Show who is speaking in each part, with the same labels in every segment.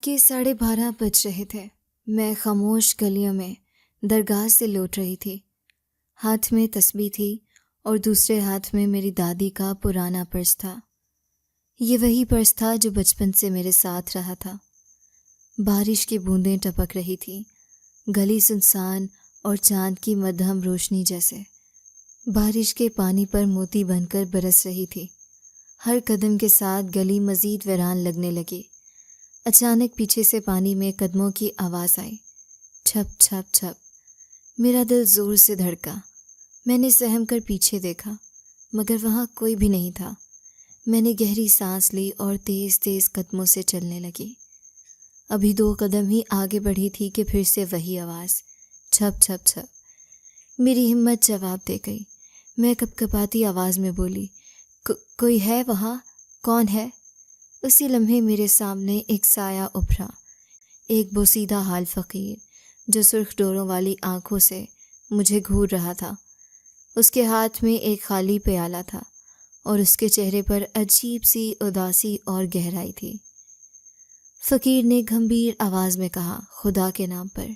Speaker 1: کہ 12:30 بج رہے تھے۔ میں خاموش گلیوں میں درگاہ سے لوٹ رہی تھی۔ ہاتھ میں تسبیح تھی اور دوسرے ہاتھ میں میری دادی کا پرانا پرس تھا۔ یہ وہی پرس تھا جو بچپن سے میرے ساتھ رہا تھا۔ بارش کی بوندیں ٹپک رہی تھیں، گلی سنسان اور چاند کی مدھم روشنی جیسے بارش کے پانی پر موتی بن کر برس رہی تھی۔ ہر قدم کے ساتھ گلی مزید ویران لگنے لگی۔ اچانک پیچھے سے پانی میں قدموں کی آواز آئی، چھپ چھپ چھپ۔ میرا دل زور سے دھڑکا۔ میں نے سہم کر پیچھے دیکھا، مگر وہاں کوئی بھی نہیں تھا۔ میں نے گہری سانس لی اور تیز تیز قدموں سے چلنے لگی۔ ابھی 2 قدم ہی آگے بڑھی تھی کہ پھر سے وہی آواز، چھپ چھپ چھپ۔ میری ہمت جواب دے گئی۔ میں کپکپاتی آواز میں بولی، کوئی ہے وہاں؟ کون ہے؟ اسی لمحے میرے سامنے ایک سایہ ابھرا، ایک بوسیدہ حال فقیر جو سرخ ڈوروں والی آنکھوں سے مجھے گھور رہا تھا۔ اس کے ہاتھ میں ایک خالی پیالہ تھا اور اس کے چہرے پر عجیب سی اداسی اور گہرائی تھی۔ فقیر نے گھمبیر آواز میں کہا، خدا کے نام پر،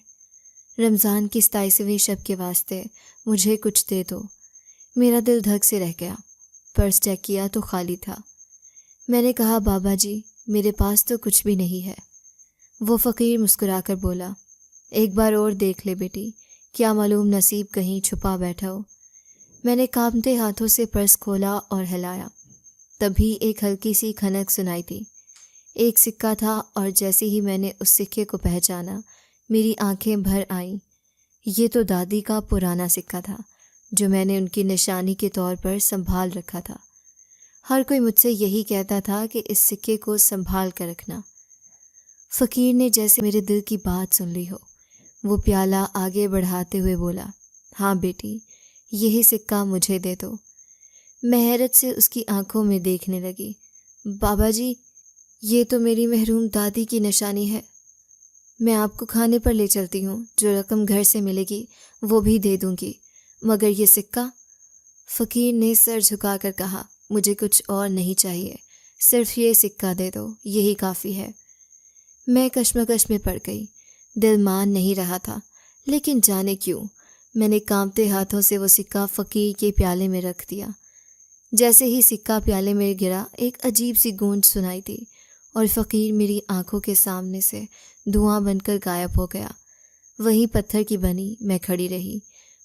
Speaker 1: رمضان کی 27ویں شب کے واسطے مجھے کچھ دے دو۔ میرا دل دھک سے رہ گیا۔ پرس چیک کیا تو خالی تھا۔ میں نے کہا، بابا جی میرے پاس تو کچھ بھی نہیں ہے۔ وہ فقیر مسکرا کر بولا، ایک بار اور دیکھ لے بیٹی، کیا معلوم نصیب کہیں چھپا بیٹھا ہو۔ میں نے کانپتے ہاتھوں سے پرس کھولا اور ہلایا۔ تبھی ایک ہلکی سی کھنک سنائی تھی۔ ایک سکہ تھا اور جیسے ہی میں نے اس سکے کو پہچانا میری آنکھیں بھر آئیں۔ یہ تو دادی کا پرانا سکہ تھا جو میں نے ان کی نشانی کے طور پر سنبھال رکھا تھا۔ ہر کوئی مجھ سے یہی کہتا تھا کہ اس سکے کو سنبھال کر رکھنا۔ فقیر نے جیسے میرے دل کی بات سن لی ہو، وہ پیالہ آگے بڑھاتے ہوئے بولا، ہاں بیٹی یہی سکہ مجھے دے دو۔ میں حیرت سے اس کی آنکھوں میں دیکھنے لگی۔ بابا جی یہ تو میری محروم دادی کی نشانی ہے۔ میں آپ کو کھانے پر لے چلتی ہوں، جو رقم گھر سے ملے گی وہ بھی دے دوں گی، مگر یہ سکہ؟ فقیر نے سر جھکا کر کہا، مجھے کچھ اور نہیں چاہیے، صرف یہ سکہ دے دو، یہی کافی ہے۔ میں کشمکش میں پڑ گئی۔ دل مان نہیں رہا تھا، لیکن جانے کیوں میں نے کانپتے ہاتھوں سے وہ سکہ فقیر کے پیالے میں رکھ دیا۔ جیسے ہی سکہ پیالے میں گرا ایک عجیب سی گونج سنائی دی اور فقیر میری آنکھوں کے سامنے سے دھواں بن کر غائب ہو گیا۔ وہیں پتھر کی بنی میں کھڑی رہی۔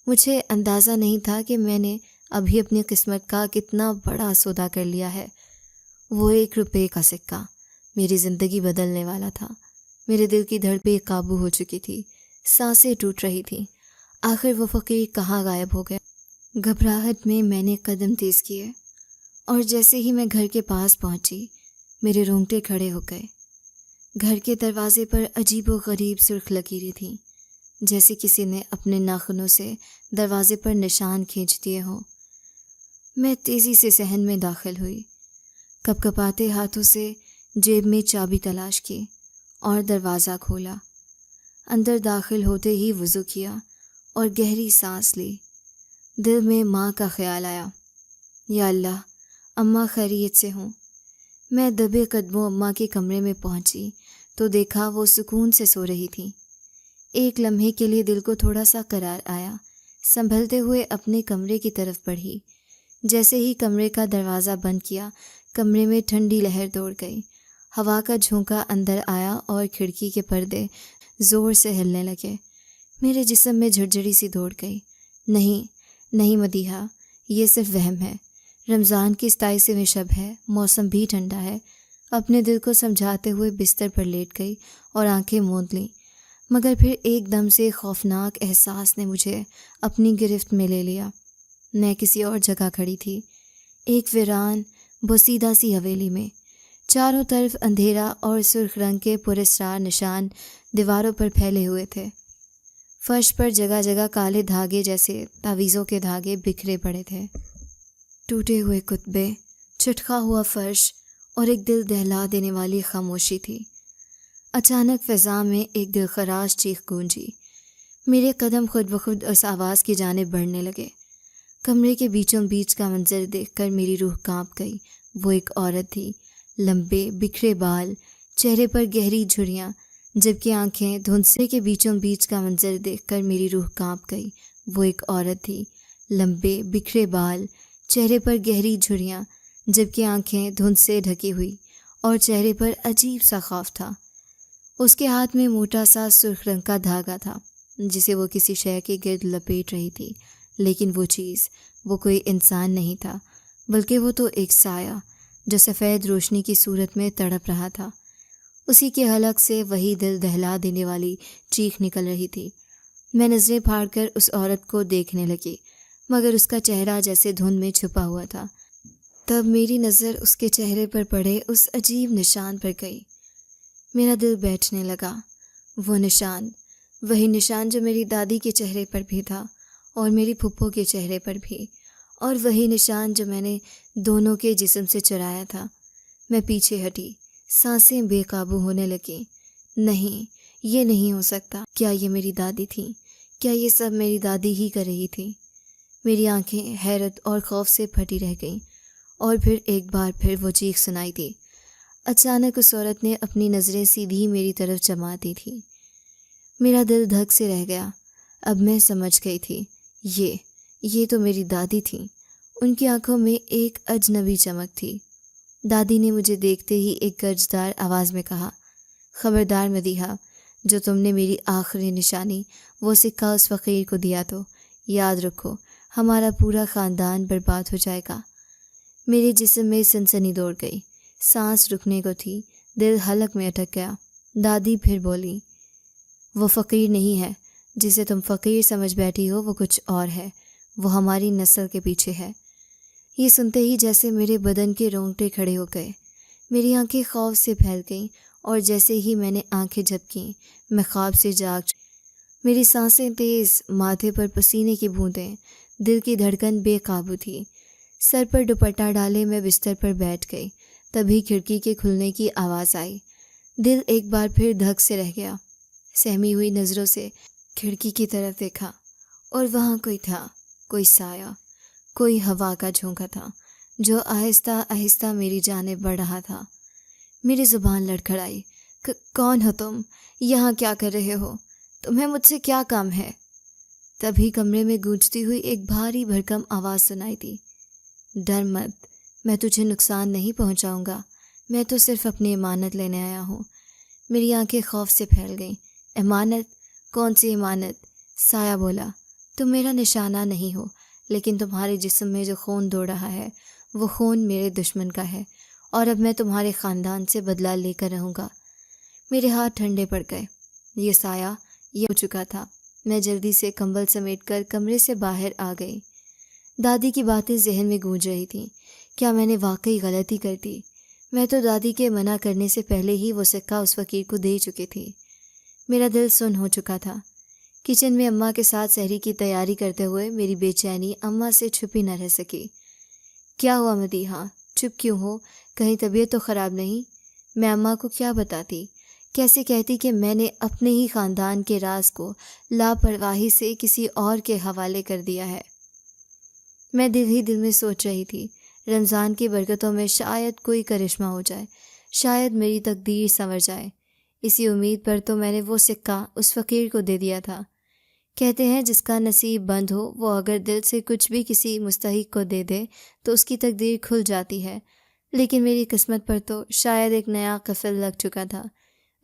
Speaker 1: مجھے اندازہ نہیں تھا کہ میں نے ابھی اپنی قسمت کا کتنا بڑا سودا کر لیا ہے۔ وہ 1 روپے کا سکہ میری زندگی بدلنے والا تھا۔ میرے دل کی دھڑ بے قابو ہو چکی تھی، سانسیں ٹوٹ رہی تھیں۔ آخر وہ فقیر کہاں غائب ہو گیا؟ گھبراہٹ میں نے قدم تیز کیے اور جیسے ہی میں گھر کے پاس پہنچی میرے رونگٹے کھڑے ہو گئے۔ گھر کے دروازے پر عجیب و غریب سرخ لکیریں تھیں، جیسے کسی نے اپنے ناخنوں سے دروازے پر نشان کھینچ دیے ہوں۔ میں تیزی سے صحن میں داخل ہوئی، کپکپاتے ہاتھوں سے جیب میں چابی تلاش کی اور دروازہ کھولا۔ اندر داخل ہوتے ہی وضو کیا اور گہری سانس لی۔ دل میں ماں کا خیال آیا، یا اللہ اماں خیریت سے ہوں۔ میں دبے قدموں اماں کے کمرے میں پہنچی تو دیکھا وہ سکون سے سو رہی تھیں۔ ایک لمحے کے لیے دل کو تھوڑا سا قرار آیا۔ سنبھلتے ہوئے اپنے کمرے کی طرف بڑھی۔ جیسے ہی کمرے کا دروازہ بند کیا کمرے میں ٹھنڈی لہر دوڑ گئی۔ ہوا کا جھونکا اندر آیا اور کھڑکی کے پردے زور سے ہلنے لگے۔ میرے جسم میں جھڑجھڑی سی دوڑ گئی۔ نہیں مدیحہ، یہ صرف وہم ہے۔ رمضان کی 27ویں شب ہے، موسم بھی ٹھنڈا ہے۔ اپنے دل کو سمجھاتے ہوئے بستر پر لیٹ گئی اور آنکھیں موند لیں، مگر پھر ایک دم سے خوفناک احساس نے مجھے اپنی گرفت میں لے لیا۔ میں کسی اور جگہ کھڑی تھی، ایک ویران بوسیدہ سی حویلی میں۔ چاروں طرف اندھیرا اور سرخ رنگ کے پراسرار نشان دیواروں پر پھیلے ہوئے تھے۔ فرش پر جگہ جگہ کالے دھاگے جیسے تعویذوں کے دھاگے بکھرے پڑے تھے۔ ٹوٹے ہوئے کتبے، چٹکا ہوا فرش اور ایک دل دہلا دینے والی خاموشی تھی۔ اچانک فضا میں ایک دلخراش چیخ گونجی۔ میرے قدم خود بخود اس آواز کی جانب بڑھنے لگے۔ کمرے کے بیچوں بیچ کا منظر دیکھ کر میری روح کانپ گئی۔ وہ ایک عورت تھی، لمبے بکھرے بال، چہرے پر گہری جھریاں، جبکہ آنکھیں دھندسے کے بیچوں بیچ کا منظر دیکھ کر میری روح کانپ گئی۔ وہ ایک عورت تھی، لمبے بکھرے بال، چہرے پر گہری جھریاں، جبکہ آنکھیں دھند سے ڈھکی ہوئی، اور چہرے پر عجیب سا خوف تھا۔ اس کے ہاتھ میں موٹا سا سرخ رنگ کا دھاگا تھا جسے وہ کسی شے کے گرد لپیٹ رہی تھی، لیکن وہ چیز، وہ کوئی انسان نہیں تھا، بلکہ وہ تو ایک سایہ جو سفید روشنی کی صورت میں تڑپ رہا تھا۔ اسی کے حلق سے وہی دل دہلا دینے والی چیخ نکل رہی تھی۔ میں نظریں پھاڑ کر اس عورت کو دیکھنے لگی، مگر اس کا چہرہ جیسے دھند میں چھپا ہوا تھا۔ تب میری نظر اس کے چہرے پر پڑے اس عجیب نشان پر گئی۔ میرا دل بیٹھنے لگا۔ وہ نشان، وہی نشان جو میری دادی کے چہرے پر بھی تھا اور میری پھپھو کے چہرے پر بھی، اور وہی نشان جو میں نے دونوں کے جسم سے چرایا تھا۔ میں پیچھے ہٹی، سانسیں بے قابو ہونے لگیں۔ نہیں، یہ نہیں ہو سکتا۔ کیا یہ میری دادی تھی؟ کیا یہ سب میری دادی ہی کر رہی تھی؟ میری آنکھیں حیرت اور خوف سے پھٹی رہ گئیں، اور پھر ایک بار پھر وہ چیخ سنائی دی۔ اچانک اس عورت نے اپنی نظریں سیدھی میری طرف جما دی تھی۔ میرا دل دھک سے رہ گیا۔ اب میں سمجھ گئی تھی، یہ تو میری دادی تھی۔ ان کی آنکھوں میں ایک اجنبی چمک تھی۔ دادی نے مجھے دیکھتے ہی ایک گرجدار آواز میں کہا، خبردار مدیحہ، جو تم نے میری آخری نشانی، وہ سکہ اس فقیر کو دیا تو یاد رکھو، ہمارا پورا خاندان برباد ہو جائے گا۔ میرے جسم میں سنسنی دوڑ گئی، سانس رکنے کو تھی، دل حلق میں اٹک گیا۔ دادی پھر بولی، وہ فقیر نہیں ہے جسے تم فقیر سمجھ بیٹھی ہو، وہ کچھ اور ہے، وہ ہماری نسل کے پیچھے ہے۔ یہ سنتے ہی جیسے میرے بدن کے رونگٹے کھڑے ہو گئے، میری آنکھیں خوف سے پھیل گئیں، اور جیسے ہی میں نے آنکھیں جھپکیں میں خواب سے جاگ۔ میری سانسیں تیز، ماتھے پر پسینے کی بوندیں، دل کی دھڑکن بے قابو تھی۔ سر پر دوپٹہ ڈالے میں بستر پر بیٹھ گئی، تبھی کھڑکی کے کھلنے کی آواز آئی۔ دل ایک بار پھر دھک سے رہ گیا۔ سہمی ہوئی نظروں سے کھڑکی کی طرف دیکھا، اور وہاں کوئی تھا، کوئی سایہ، کوئی ہوا کا جھونکا تھا جو آہستہ آہستہ میری جانب بڑھ رہا تھا۔ میری زبان لڑکھڑائی، کون ہو تم؟ یہاں کیا کر رہے ہو؟ تمہیں مجھ سے کیا کام ہے؟ تبھی کمرے میں گونجتی ہوئی ایک بھاری بھرکم آواز سنائی دی، ڈر مت، میں تجھے نقصان نہیں پہنچاؤں گا، میں تو صرف اپنی امانت لینے آیا ہوں۔ میری آنکھیں خوف سے پھیل گئیں۔ امانت؟ کون سی امانت؟ سایہ بولا، تم میرا نشانہ نہیں ہو، لیکن تمہارے جسم میں جو خون دوڑ رہا ہے وہ خون میرے دشمن کا ہے، اور اب میں تمہارے خاندان سے بدلہ لے کر رہوں گا۔ میرے ہاتھ ٹھنڈے پڑ گئے۔ یہ سایہ یہ ہو چکا تھا۔ میں جلدی سے کمبل سمیٹ کر کمرے سے باہر آ گئی۔ دادی کی باتیں ذہن میں گونج رہی تھیں۔ کیا میں نے واقعی غلطی کر دی؟ میں تو دادی کے منع کرنے سے پہلے ہی وہ سکہ اس فقیر کو دے چکی تھی۔ میرا دل سن ہو چکا تھا۔ کچن میں اماں کے ساتھ سحری کی تیاری کرتے ہوئے میری بے چینی اماں سے چھپی نہ رہ سکی۔ کیا ہوا مدیحہ؟ چپ کیوں ہو؟ کہیں طبیعت تو خراب نہیں؟ میں اماں کو کیا بتاتی؟ کیسے کہتی کہ میں نے اپنے ہی خاندان کے راز کو لاپرواہی سے کسی اور کے حوالے کر دیا ہے؟ میں دل ہی دل میں سوچ رہی تھی، رمضان کی برکتوں میں شاید کوئی کرشمہ ہو جائے، شاید میری تقدیر سنور جائے۔ اسی امید پر تو میں نے وہ سکہ اس فقیر کو دے دیا تھا۔ کہتے ہیں جس کا نصیب بند ہو وہ اگر دل سے کچھ بھی کسی مستحق کو دے دے تو اس کی تقدیر کھل جاتی ہے، لیکن میری قسمت پر تو شاید ایک نیا قفل لگ چکا تھا۔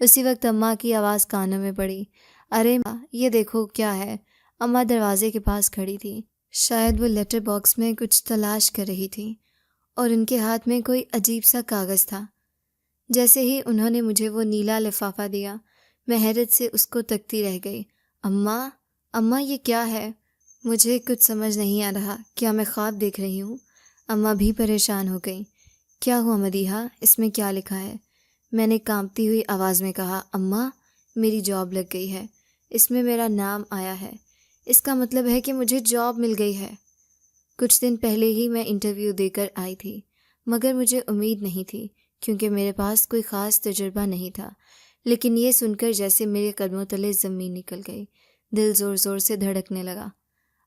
Speaker 1: اسی وقت اماں کی آواز کانوں میں پڑی، ارے ماں، یہ دیکھو کیا ہے۔ اماں دروازے کے پاس کھڑی تھی، شاید وہ لیٹر باکس میں کچھ تلاش کر رہی تھی، اور ان کے ہاتھ میں کوئی عجیب سا کاغذ تھا۔ جیسے ہی انہوں نے مجھے وہ نیلا لفافہ دیا، میں حیرت سے اس کو تکتی رہ گئی۔ اماں یہ کیا ہے؟ مجھے کچھ سمجھ نہیں آ رہا، کیا میں خواب دیکھ رہی ہوں؟ اماں بھی پریشان ہو گئیں۔ کیا ہوا مدیحہ؟ اس میں کیا لکھا ہے؟ میں نے کانپتی ہوئی آواز میں کہا، اماں، میری جاب لگ گئی ہے، اس میں میرا نام آیا ہے، اس کا مطلب ہے کہ مجھے جاب مل گئی ہے۔ کچھ دن پہلے ہی میں انٹرویو دے کر آئی تھی، مگر مجھے امید نہیں تھی کیونکہ میرے پاس کوئی خاص تجربہ نہیں تھا، لیکن یہ سن کر جیسے میرے قدموں تلے زمین نکل گئی، دل زور زور سے دھڑکنے لگا۔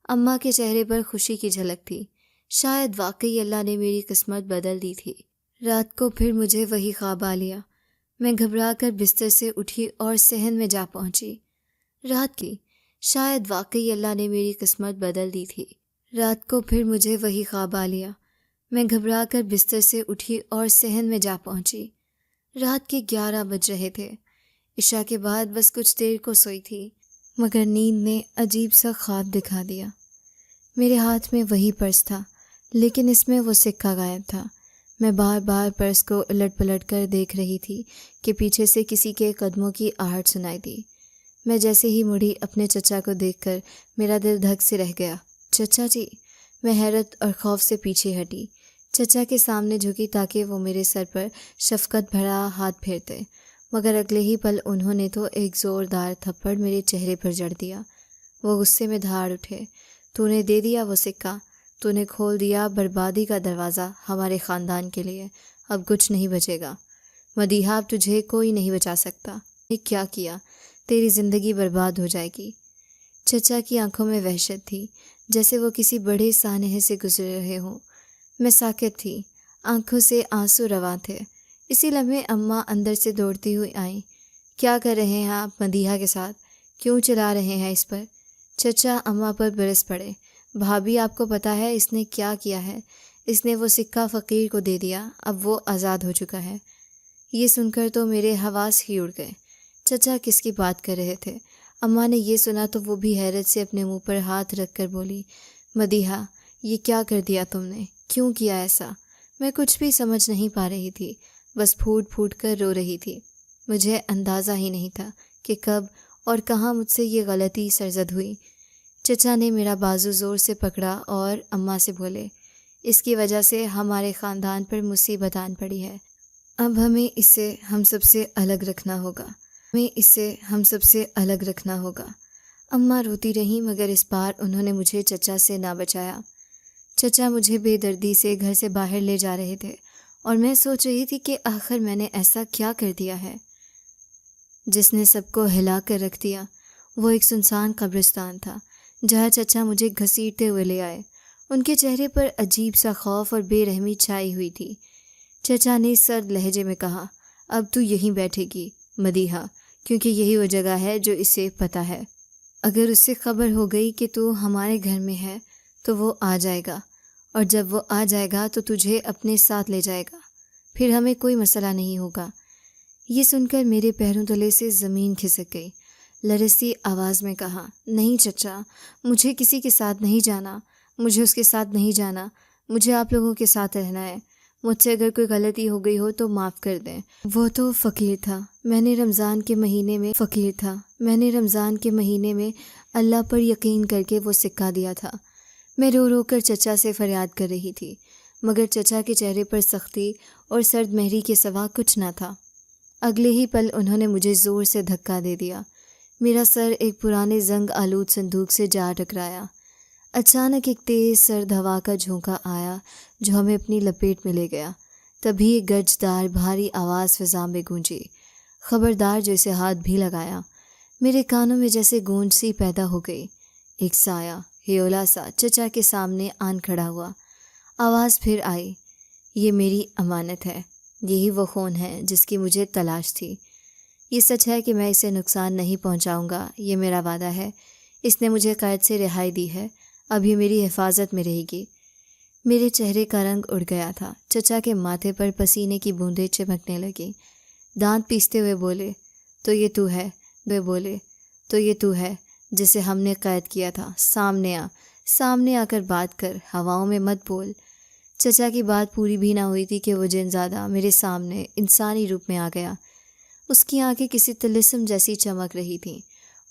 Speaker 1: اماں کے چہرے پر خوشی کی جھلک تھی، شاید واقعی اللہ نے میری قسمت بدل دی تھی۔ رات کو پھر مجھے وہی خواب آ لیا۔ میں گھبرا کر بستر سے اٹھی اور صحن میں جا پہنچی۔ رات کی، شاید واقعی اللہ نے میری قسمت بدل دی تھی۔ رات کو پھر مجھے وہی خواب آ لیا۔ میں گھبرا کر بستر سے اٹھی اور صحن میں جا پہنچی۔ رات کے 11 بج رہے تھے۔ عشاء کے بعد بس کچھ دیر کو سوئی تھی، مگر نیند نے عجیب سا خواب دکھا دیا۔ میرے ہاتھ میں وہی پرس تھا، لیکن اس میں وہ سکہ غائب تھا۔ میں بار بار پرس کو الٹ پلٹ کر دیکھ رہی تھی کہ پیچھے سے کسی کے قدموں کی آہٹ سنائی دی۔ میں جیسے ہی مڑی اپنے چچا کو دیکھ کر میرا دل دھک سے رہ گیا۔ چچا جی! میں حیرت اور خوف سے پیچھے ہٹی، چچا کے سامنے جھکی تاکہ وہ میرے سر پر شفقت بھرا ہاتھ پھیرتے، مگر اگلے ہی پل انہوں نے تو ایک زوردار تھپڑ میرے چہرے پر جڑ دیا۔ وہ غصے میں دھاڑ اٹھے۔ تو نے دے دیا وہ سکہ، تو نے کھول دیا بربادی کا دروازہ ہمارے خاندان کے لیے، اب کچھ نہیں بچے گا۔ مدیحہ، اب تجھے کوئی نہیں بچا سکتا۔ یہ کیا کیا؟ تیری زندگی برباد ہو جائے گی۔ چچا کی آنکھوں میں وحشت تھی، جیسے وہ کسی بڑے سانحے سے گزر رہے ہوں۔ میں ساکت تھی، آنکھوں سے آنسو رواں تھے۔ اسی لمحے اماں اندر سے دوڑتی ہوئی آئیں۔ کیا کر رہے ہیں آپ مدیحہ کے ساتھ؟ کیوں چلا رہے ہیں اس پر؟ چچا اماں پر برس پڑے۔ بھابھی، آپ کو پتہ ہے اس نے کیا کیا ہے؟ اس نے وہ سکہ فقیر کو دے دیا، اب وہ آزاد ہو چکا ہے۔ یہ سن کر تو میرے حواس ہی اڑ گئے۔ چچا کس کی بات کر رہے تھے؟ اماں نے یہ سنا تو وہ بھی حیرت سے اپنے منہ پر ہاتھ رکھ کر بولی، مدیحہ، یہ کیا کر دیا تم نے؟ کیوں کیا ایسا؟ میں کچھ بھی سمجھ نہیں پا رہی تھی، بس پھوٹ پھوٹ کر رو رہی تھی۔ مجھے اندازہ ہی نہیں تھا کہ کب اور کہاں مجھ سے یہ غلطی سرزد ہوئی۔ چچا نے میرا بازو زور سے پکڑا اور اماں سے بولے، اس کی وجہ سے ہمارے خاندان پر مصیبت آن پڑی ہے۔ اب ہمیں اسے ہم سب سے الگ رکھنا ہوگا۔ اماں روتی رہیں، مگر اس بار انہوں نے مجھے چچا سے نہ بچایا۔ چچا مجھے بے دردی سے گھر سے باہر لے جا رہے تھے، اور میں سوچ رہی تھی کہ آخر میں نے ایسا کیا کر دیا ہے جس نے سب کو ہلا کر رکھ دیا۔ وہ ایک سنسان قبرستان تھا جہاں چچا مجھے گھسیٹتے ہوئے لے آئے۔ ان کے چہرے پر عجیب سا خوف اور بے رحمی چھائی ہوئی تھی۔ چچا نے سرد لہجے میں کہا، اب تو یہیں بیٹھے گی مدیحہ، کیونکہ یہی وہ جگہ ہے جو اسے پتہ ہے۔ اگر اس سے خبر ہو گئی کہ تو ہمارے گھر میں ہے تو وہ آ جائے گا، اور جب وہ آ جائے گا تو تجھے اپنے ساتھ لے جائے گا، پھر ہمیں کوئی مسئلہ نہیں ہوگا۔ یہ سن کر میرے پیروں تلے سے زمین کھسک گئی۔ لرزتی آواز میں کہا، نہیں چچا، مجھے کسی کے ساتھ نہیں جانا، مجھے اس کے ساتھ نہیں جانا، مجھے آپ لوگوں کے ساتھ رہنا ہے۔ مجھ سے اگر کوئی غلطی ہو گئی ہو تو معاف کر دیں۔ وہ تو فقیر تھا، میں نے رمضان کے مہینے میں اللہ پر یقین کر کے وہ سکہ دیا تھا۔ میں رو رو کر چچا سے فریاد کر رہی تھی، مگر چچا کے چہرے پر سختی اور سرد مہری کے سوا کچھ نہ تھا۔ اگلے ہی پل انہوں نے مجھے زور سے دھکا دے دیا۔ میرا سر ایک پرانے زنگ آلود صندوق سے جا ٹکرایا۔ اچانک ایک تیز سرد ہوا کا جھونکا آیا جو ہمیں اپنی لپیٹ میں لے گیا۔ تبھی ایک گرجدار بھاری آواز فضا میں گونجی، خبردار، جو اسے ہاتھ بھی لگایا۔ میرے کانوں میں جیسے گونج سی پیدا ہو گئی۔ ایک سایہ ہیولا سا چچا کے سامنے آن کھڑا ہوا۔ آواز پھر آئی، یہ میری امانت ہے، یہی وہ خون ہے جس کی مجھے تلاش تھی۔ یہ سچ ہے کہ میں اسے نقصان نہیں پہنچاؤں گا، یہ میرا وعدہ ہے۔ اس نے مجھے قید سے رہائی دی ہے، اب یہ میری حفاظت میں رہے گی۔ میرے چہرے کا رنگ اڑ گیا تھا۔ چچا کے ماتھے پر پسینے کی بوندیں چمکنے لگیں۔ دانت پیستے ہوئے بولے، تو یہ تو ہے جسے ہم نے قید کیا تھا۔ سامنے آ کر بات کر، ہواؤں میں مت بول۔ چچا کی بات پوری بھی نہ ہوئی تھی کہ وہ جن زادہ میرے سامنے انسانی روپ میں آ گیا۔ اس کی آنکھیں کسی طلسم جیسی چمک رہی تھیں۔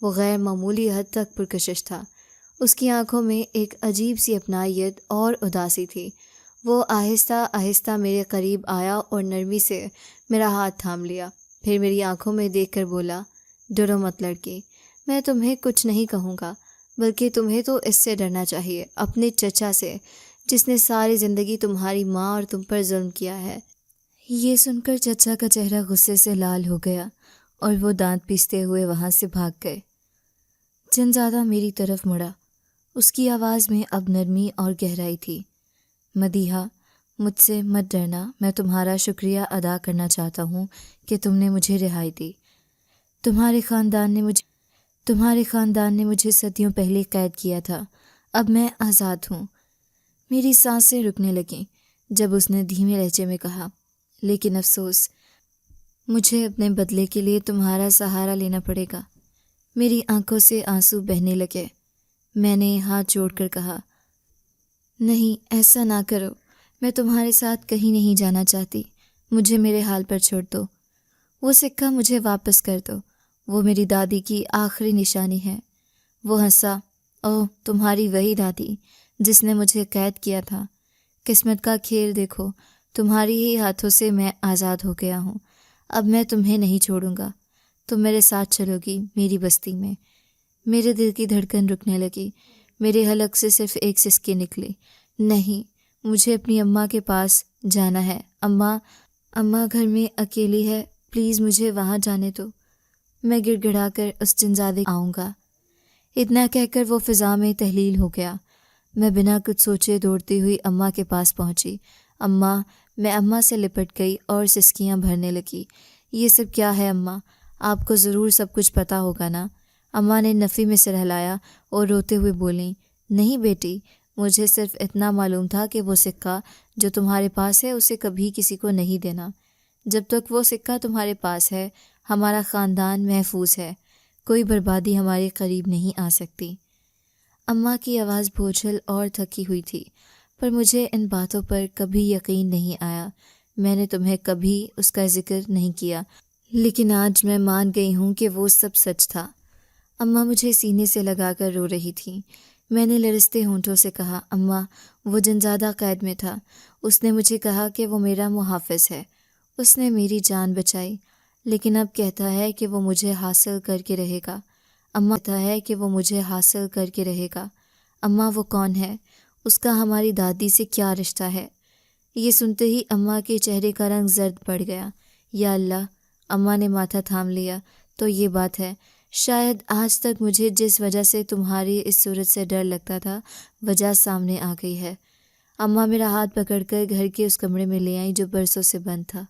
Speaker 1: وہ غیر معمولی حد تک پرکشش تھا۔ اس کی آنکھوں میں ایک عجیب سی اپنائیت اور اداسی تھی۔ وہ آہستہ آہستہ میرے قریب آیا اور نرمی سے میرا ہاتھ تھام لیا، پھر میری آنکھوں میں دیکھ کر بولا، ڈرو مت لڑکی، میں تمہیں کچھ نہیں کہوں گا، بلکہ تمہیں تو اس سے ڈرنا چاہیے، اپنے چچا سے، جس نے ساری زندگی تمہاری ماں اور تم پر ظلم کیا ہے۔ یہ سن کر چچا کا چہرہ غصے سے لال ہو گیا اور وہ دانت پیستے ہوئے وہاں سے بھاگ گئے۔ جنزادہ میری طرف مڑا۔ اس کی آواز میں اب نرمی اور گہرائی تھی۔ مدیحہ، مجھ سے مت ڈرنا، میں تمہارا شکریہ ادا کرنا چاہتا ہوں کہ تم نے مجھے رہائی دی۔ تمہارے خاندان نے مجھے صدیوں پہلے قید کیا تھا، اب میں آزاد ہوں۔ میری سانسیں رکنے لگیں جب اس نے دھیمے لہجے میں کہا، لیکن افسوس، مجھے اپنے بدلے کے لیے تمہارا سہارا لینا پڑے گا۔ میری آنکھوں سے آنسو بہنے لگے۔ میں نے ہاتھ جوڑ کر کہا، نہیں، ایسا نہ کرو، میں تمہارے ساتھ کہیں نہیں جانا چاہتی، مجھے میرے حال پر چھوڑ دو۔ وہ سکہ مجھے واپس کر دو، وہ میری دادی کی آخری نشانی ہے۔ وہ ہنسا، اوہ، تمہاری وہی دادی جس نے مجھے قید کیا تھا۔ قسمت کا کھیل دیکھو، تمہاری ہی ہاتھوں سے میں آزاد ہو گیا ہوں۔ اب میں تمہیں نہیں چھوڑوں گا، تم میرے ساتھ چلو گی میری بستی میں۔ میرے دل کی دھڑکن رکنے لگی، میرے حلق سے صرف ایک سسکی نکلی، نہیں، مجھے اپنی اماں کے پاس جانا ہے۔ اماں گھر میں اکیلی ہے، پلیز مجھے وہاں جانے دو، میں گڑ گڑا کر اس جنزادے آؤں گا۔ اتنا کہہ کر وہ فضا میں تحلیل ہو گیا۔ میں بنا کچھ سوچے دوڑتی ہوئی اماں کے پاس پہنچی۔ میں اماں سے لپٹ گئی اور سسکیاں بھرنے لگی۔ یہ سب کیا ہے اماں؟ آپ کو ضرور سب کچھ پتہ ہوگا نا؟ اماں نے نفی میں سر ہلایا اور روتے ہوئے بولیں، نہیں بیٹی، مجھے صرف اتنا معلوم تھا کہ وہ سکہ جو تمہارے پاس ہے اسے کبھی کسی کو نہیں دینا۔ جب تک وہ سکہ تمہارے پاس ہے ہمارا خاندان محفوظ ہے، کوئی بربادی ہمارے قریب نہیں آ سکتی۔ اماں کی آواز بوجھل اور تھکی ہوئی تھی، پر مجھے ان باتوں پر کبھی یقین نہیں آیا۔ میں نے تمہیں کبھی اس کا ذکر نہیں کیا، لیکن آج میں مان گئی ہوں کہ وہ سب سچ تھا۔ اماں مجھے سینے سے لگا کر رو رہی تھیں۔ میں نے لرزتے ہونٹوں سے کہا، اماں، وہ جنزادہ قید میں تھا، اس نے مجھے کہا کہ وہ میرا محافظ ہے، اس نے میری جان بچائی، لیکن اب کہتا ہے کہ وہ مجھے حاصل کر کے رہے گا۔ اماں وہ کون ہے؟ اس کا ہماری دادی سے کیا رشتہ ہے؟ یہ سنتے ہی اماں کے چہرے کا رنگ زرد پڑ گیا۔ یا اللہ، اماں نے ماتھا تھام لیا، تو یہ بات ہے۔ شاید آج تک مجھے جس وجہ سے تمہاری اس صورت سے ڈر لگتا تھا، وجہ سامنے آ گئی ہے۔ اماں میرا ہاتھ پکڑ کر گھر کے اس کمرے میں لے آئیں جو برسوں سے بند تھا۔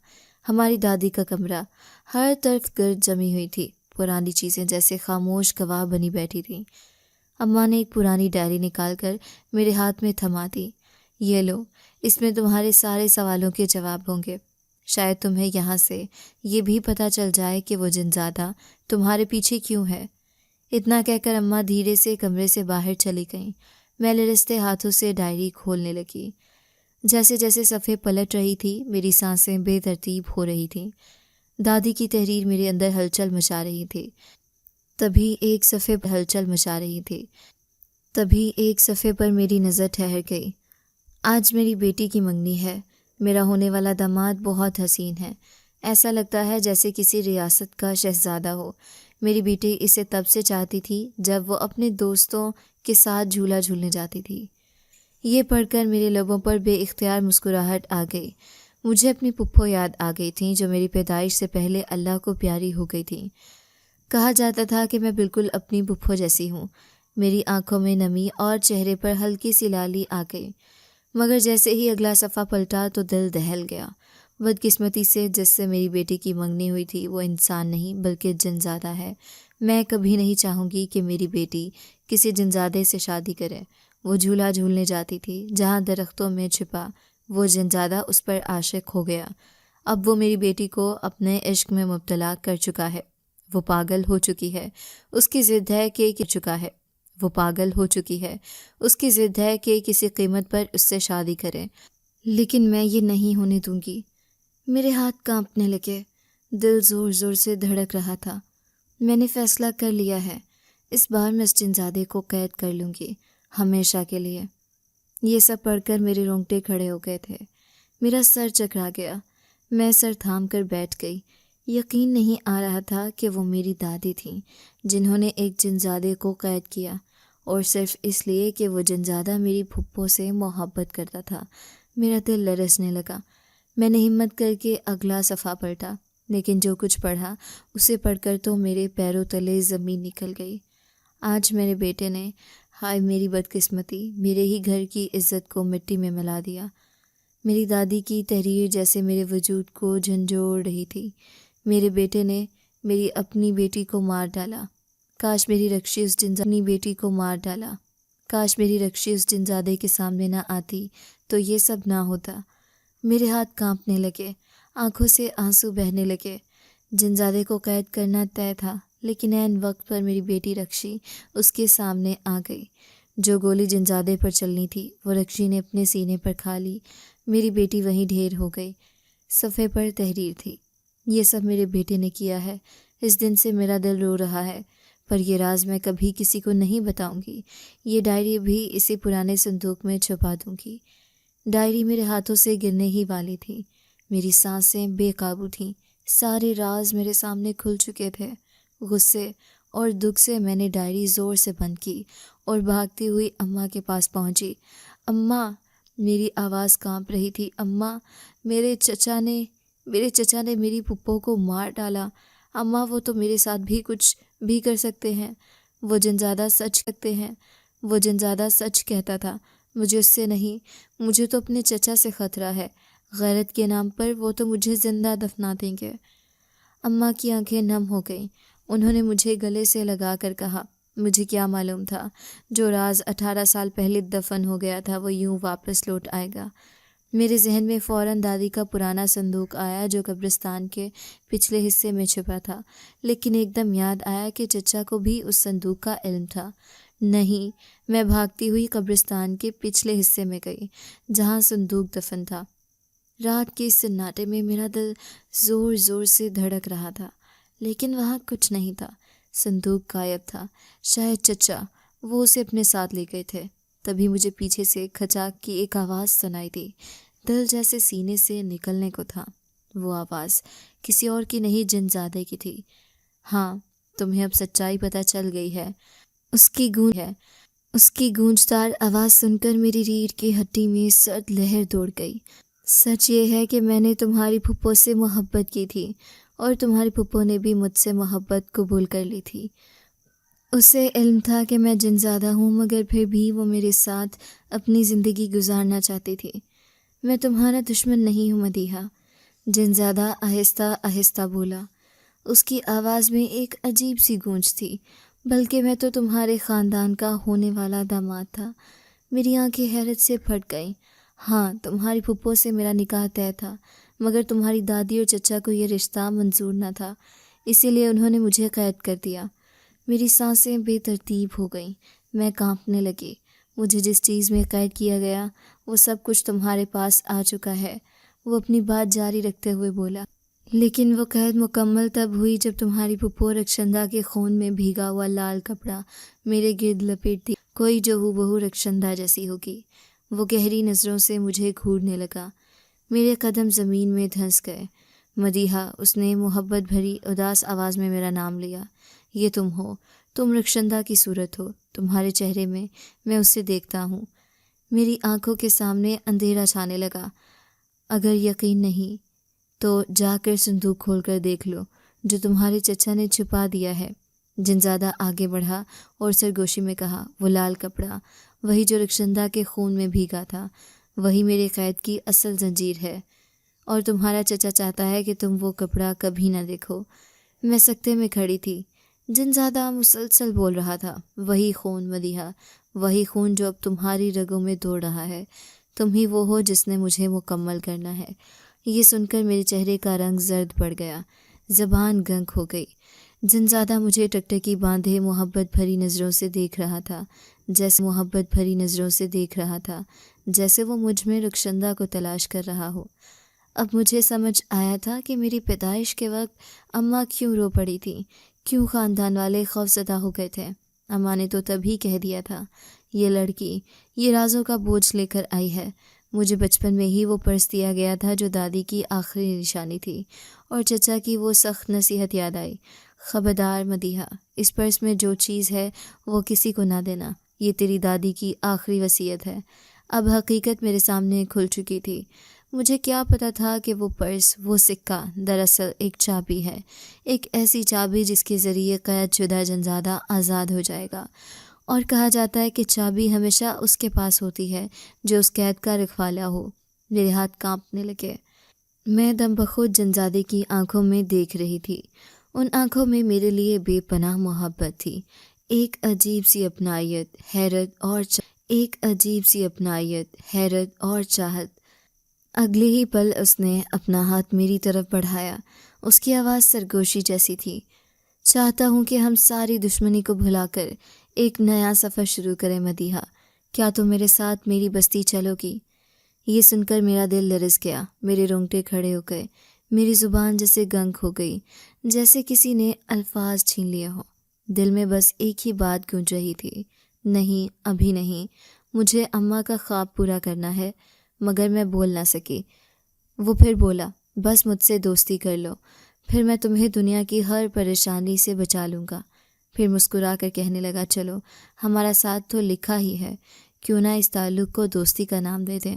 Speaker 1: ہماری دادی کا کمرہ، ہر طرف گرد جمی ہوئی تھی، پرانی چیزیں جیسے خاموش گواہ بنی بیٹھی تھیں۔ اماں نے ایک پرانی ڈائری نکال کر میرے ہاتھ میں تھما دی۔ یہ لو، اس میں تمہارے سارے سوالوں کے جواب ہوں گے۔ شاید تمہیں یہاں سے یہ بھی پتہ چل جائے کہ وہ جنزادہ تمہارے پیچھے کیوں ہے۔ اتنا کہہ کر اماں دھیرے سے کمرے سے باہر چلی گئیں۔ میں لرزتے ہاتھوں سے ڈائری کھولنے لگی۔ جیسے جیسے صفحے پلٹ رہی تھی، میری سانسیں بے ترتیب ہو رہی تھیں۔ دادی کی تحریر میرے اندر ہلچل مچا رہی تھی۔ تبھی ایک صفحے پر میری نظر ٹھہر گئی۔ آج میری بیٹی کی منگنی ہے۔ میرا ہونے والا داماد بہت حسین ہے، ایسا لگتا ہے جیسے کسی ریاست کا شہزادہ ہو۔ میری بیٹی اسے تب سے چاہتی تھی جب وہ اپنے دوستوں کے ساتھ جھولا جھولنے جاتی تھی۔ یہ پڑھ کر میرے لبوں پر بے اختیار مسکراہٹ آ گئی۔ مجھے اپنی پھپھو یاد آ گئی تھیں جو میری پیدائش سے پہلے اللہ کو پیاری ہو گئی تھیں۔ کہا جاتا تھا کہ میں بالکل اپنی پھپھو جیسی ہوں۔ میری آنکھوں میں نمی اور چہرے پر ہلکی سی لالی آ گئی، مگر جیسے ہی اگلا صفحہ پلٹا تو دل دہل گیا۔ بدقسمتی سے جس سے میری بیٹی کی منگنی ہوئی تھی وہ انسان نہیں بلکہ جنزادہ ہے۔ میں کبھی نہیں چاہوں گی کہ میری بیٹی کسی جنزادے سے شادی کرے۔ وہ جھولا جھولنے جاتی تھی، جہاں درختوں میں چھپا وہ جنزادہ اس پر عاشق ہو گیا۔ اب وہ میری بیٹی کو اپنے عشق میں مبتلا کر چکا ہے۔ وہ پاگل ہو چکی ہے، اس کی ضد ہے کہ کسی قیمت پر اس سے شادی کرے، لیکن میں یہ نہیں ہونے دوں گی۔ میرے ہاتھ کانپنے لگے، دل زور زور سے دھڑک رہا تھا۔ میں نے فیصلہ کر لیا ہے، اس بار میں اس جنزادے کو قید کر لوں گی، ہمیشہ کے لیے۔ یہ سب پڑھ کر میرے رونگٹے کھڑے ہو گئے تھے، میرا سر چکرا گیا، میں سر تھام کر بیٹھ گئی۔ یقین نہیں آ رہا تھا کہ وہ میری دادی تھیں جنہوں نے ایک جنزادے کو قید کیا، اور صرف اس لیے کہ وہ جنزادہ میری پھپھو سے محبت کرتا تھا۔ میرا دل لرزنے لگا۔ میں نے ہمت کر کے اگلا صفحہ پلٹا، لیکن جو کچھ پڑھا اسے پڑھ کر تو میرے پیروں تلے زمین نکل گئی۔ آج میرے بیٹے نے، ہائے میری بدقسمتی، میرے ہی گھر کی عزت کو مٹی میں ملا دیا۔ میری دادی کی تحریر جیسے میرے وجود کو جھنجھوڑ رہی تھی۔ میرے بیٹے نے میری اپنی بیٹی کو مار ڈالا۔ کاش میری رکشی اس اپنی بیٹی کو مار ڈالا۔ کاش میری رکشی اس جنزادے کے سامنے نہ آتی تو یہ سب نہ ہوتا۔ میرے ہاتھ کانپنے لگے، آنکھوں سے آنسو بہنے لگے۔ جنزادے کو قید کرنا طے تھا، لیکن عین وقت پر میری بیٹی رکشی اس کے سامنے آ گئی۔ جو گولی جنزادے پر چلنی تھی وہ رکشی نے اپنے سینے پر کھا لی۔ میری بیٹی وہیں ڈھیر ہو گئی۔ صفحے پر تحریر تھی: یہ سب میرے بیٹے نے کیا ہے۔ اس دن سے میرا دل رو رہا ہے، پر یہ راز میں کبھی کسی کو نہیں بتاؤں گی۔ یہ ڈائری بھی اسی پرانے صندوق میں چھپا دوں گی۔ ڈائری میرے ہاتھوں سے گرنے ہی والی تھی۔ میری سانسیں بے قابو تھیں۔ سارے راز میرے سامنے کھل چکے تھے۔ غصے اور دکھ سے میں نے ڈائری زور سے بند کی اور بھاگتی ہوئی اماں کے پاس پہنچی۔ اماں! میری آواز کانپ رہی تھی۔ اماں! میرے چچا نے میری پھپھو کو مار ڈالا۔ اماں، وہ تو میرے ساتھ بھی کچھ بھی کر سکتے ہیں۔ وہ جنزادہ سچ کہتا تھا۔ مجھے اس سے نہیں، مجھے تو اپنے چچا سے خطرہ ہے۔ غیرت کے نام پر وہ تو مجھے زندہ دفنا دیں گے۔ اماں کی آنکھیں نم ہو گئیں۔ انہوں نے مجھے گلے سے لگا کر کہا، مجھے کیا معلوم تھا جو راز 18 سال پہلے دفن ہو گیا تھا وہ یوں واپس لوٹ آئے گا۔ میرے ذہن میں فوراً دادی کا پرانا صندوق آیا جو قبرستان کے پچھلے حصے میں چھپا تھا، لیکن ایک دم یاد آیا کہ چچا کو بھی اس صندوق کا علم تھا۔ نہیں، میں بھاگتی ہوئی قبرستان کے پچھلے حصے میں گئی جہاں صندوق دفن تھا۔ رات کے سناٹے میں میرا دل زور زور سے دھڑک رہا تھا، لیکن وہاں کچھ نہیں تھا۔ صندوق غائب تھا۔ شاید چچا وہ اسے اپنے ساتھ لے گئے تھے۔ تبھی مجھے پیچھے سے کھچاک کی ایک آواز سنائی دی۔ دل جیسے سینے سے نکلنے کو تھا۔ وہ آواز کسی اور کی نہیں، جنزادے کی تھی۔ ہاں، تمہیں اب سچائی پتہ چل گئی ہے، اس کی گونجدار آواز سن کر میری ریڑھ کی ہڈی میں سرد لہر دوڑ گئی۔ سچ یہ ہے کہ میں نے تمہاری پھپھو سے محبت کی تھی اور تمہاری پھپھو نے بھی مجھ سے محبت قبول کر لی تھی۔ اسے علم تھا کہ میں جنزادہ ہوں، مگر پھر بھی وہ میرے ساتھ اپنی زندگی گزارنا چاہتی تھی۔ میں تمہارا دشمن نہیں ہوں مدیحہ، جنزادہ آہستہ آہستہ بولا۔ اس کی آواز میں ایک عجیب سی گونج تھی۔ بلکہ میں تو تمہارے خاندان کا ہونے والا داماد تھا۔ میری آنکھیں حیرت سے پھٹ گئیں۔ ہاں، تمہاری پھپھو سے میرا نکاح طے تھا، مگر تمہاری دادی اور چچا کو یہ رشتہ منظور نہ تھا، اسی لیے انہوں نے مجھے قید کر دیا۔ میری سانسیں بے ترتیب ہو گئیں۔ میں کانپنے لگی۔ مجھے جس چیز میں قید کیا گیا وہ سب کچھ تمہارے پاس آ چکا ہے۔ وہ اپنی بات جاری رکھتے ہوئے بولا، لیکن وہ قید مکمل تب ہوئی جب تمہاری پھپھو رخشندہ کے خون میں بھیگا ہوا لال کپڑا میرے گرد لپیٹ دی، کوئی جو ہو بہو رخشندہ جیسی ہوگی۔ وہ گہری نظروں سے مجھے گھورنے لگا۔ میرے قدم زمین میں دھنس گئے۔ مدیحہ، اس نے محبت بھری اداس آواز میں میرا نام لیا۔ یہ تم ہو، تم رخشندہ کی صورت ہو، تمہارے چہرے میں اسے دیکھتا ہوں۔ میری آنکھوں کے سامنے اندھیرا چھانے لگا۔ اگر یقین نہیں تو جا کر صندوق کھول کر دیکھ لو جو تمہارے چچا نے چھپا دیا ہے۔ جنزادہ آگے بڑھا اور سرگوشی میں کہا، وہ لال کپڑا، وہی جو رخشندہ کے خون میں بھیگا تھا، وہی میرے قید کی اصل زنجیر ہے، اور تمہارا چچا چاہتا ہے کہ تم وہ کپڑا کبھی نہ دیکھو۔ میں سکتے میں کھڑی تھی۔ جنزادہ مسلسل بول رہا تھا، وہی خون مدیحہ، وہی خون جو اب تمہاری رگوں میں دوڑ رہا ہے، تم ہی وہ ہو جس نے مجھے مکمل کرنا ہے۔ یہ سن کر میرے چہرے کا رنگ زرد پڑ گیا، زبان گنگ ہو گئی۔ جنزادہ مجھے ٹکٹکی باندھے محبت بھری نظروں سے دیکھ رہا تھا، جیسے وہ مجھ میں رخشندہ کو تلاش کر رہا ہو۔ اب مجھے سمجھ آیا تھا کہ میری پیدائش کے وقت اماں کیوں رو پڑی تھی، کیوں خاندان والے خوفزدہ ہو گئے تھے۔ اماں نے تو تبھی کہہ دیا تھا، یہ لڑکی یہ رازوں کا بوجھ لے کر آئی ہے۔ مجھے بچپن میں ہی وہ پرس دیا گیا تھا جو دادی کی آخری نشانی تھی، اور چچا کی وہ سخت نصیحت یاد آئی، خبردار مدیحہ، اس پرس میں جو چیز ہے وہ کسی کو نہ دینا، یہ تیری دادی کی آخری وصیت ہے۔ اب حقیقت میرے سامنے کھل چکی تھی۔ مجھے کیا پتہ تھا کہ وہ پرس، وہ سکہ دراصل ایک چابی ہے، ایک ایسی چابی جس کے ذریعے قید شدہ جنزادہ آزاد ہو جائے گا۔ اور کہا جاتا ہے کہ چابی ہمیشہ اس کے پاس ہوتی ہے جو اس قید کا رکھوالا ہو۔ میرے ہاتھ کانپنے لگے۔ میں دم بخود جنزادے کی آنکھوں میں دیکھ رہی تھی۔ ان آنکھوں میں میرے لیے بے پناہ محبت تھی، ایک عجیب سی اپنائیت، حیرت اور چاہت۔ اگلے ہی پل اس نے اپنا ہاتھ میری طرف بڑھایا۔ اس کی آواز سرگوشی جیسی تھی۔ چاہتا ہوں کہ ہم ساری دشمنی کو بھلا کر ایک نیا سفر شروع کریں مدیحہ، کیا تم میرے ساتھ میری بستی چلو گی؟ یہ سن کر میرا دل لرز گیا، میرے رونگٹے کھڑے ہو گئے، میری زبان جیسے گنگ ہو گئی، جیسے کسی نے الفاظ چھین لیے ہوں۔ دل میں بس ایک ہی بات گونج رہی تھی، نہیں، ابھی نہیں، مجھے اماں کا خواب پورا کرنا ہے۔ مگر میں بول نہ سکی۔ وہ پھر بولا، بس مجھ سے دوستی کر لو، پھر میں تمہیں دنیا کی ہر پریشانی سے بچا لوں گا۔ پھر مسکرا کر کہنے لگا، چلو ہمارا ساتھ تو لکھا ہی ہے، کیوں نہ اس تعلق کو دوستی کا نام دے دیں۔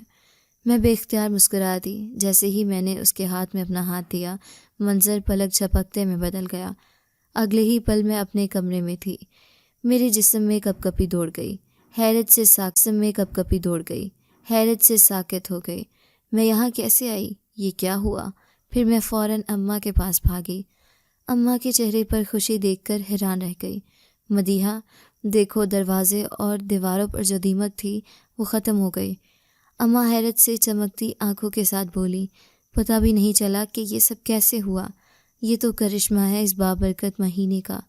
Speaker 1: میں بے اختیار مسکرا دی۔ جیسے ہی میں نے اس کے ہاتھ میں اپنا ہاتھ دیا، منظر پلک جھپکتے میں بدل گیا۔ اگلے ہی پل میں اپنے کمرے میں تھی۔ میرے جسم میں کپ کپی دوڑ گئی، حیرت سے ساکت ہو گئی۔ میں یہاں کیسے آئی؟ یہ کیا ہوا؟ پھر میں فوراً اماں کے پاس بھاگی۔ اماں کے چہرے پر خوشی دیکھ کر حیران رہ گئی۔ مدیحہ، دیکھو، دروازے اور دیواروں پر جو دیمک تھی وہ ختم ہو گئی۔ اماں حیرت سے چمکتی آنکھوں کے ساتھ بولی، پتہ بھی نہیں چلا کہ یہ سب کیسے ہوا۔ یہ تو کرشمہ ہے اس بابرکت مہینے کا۔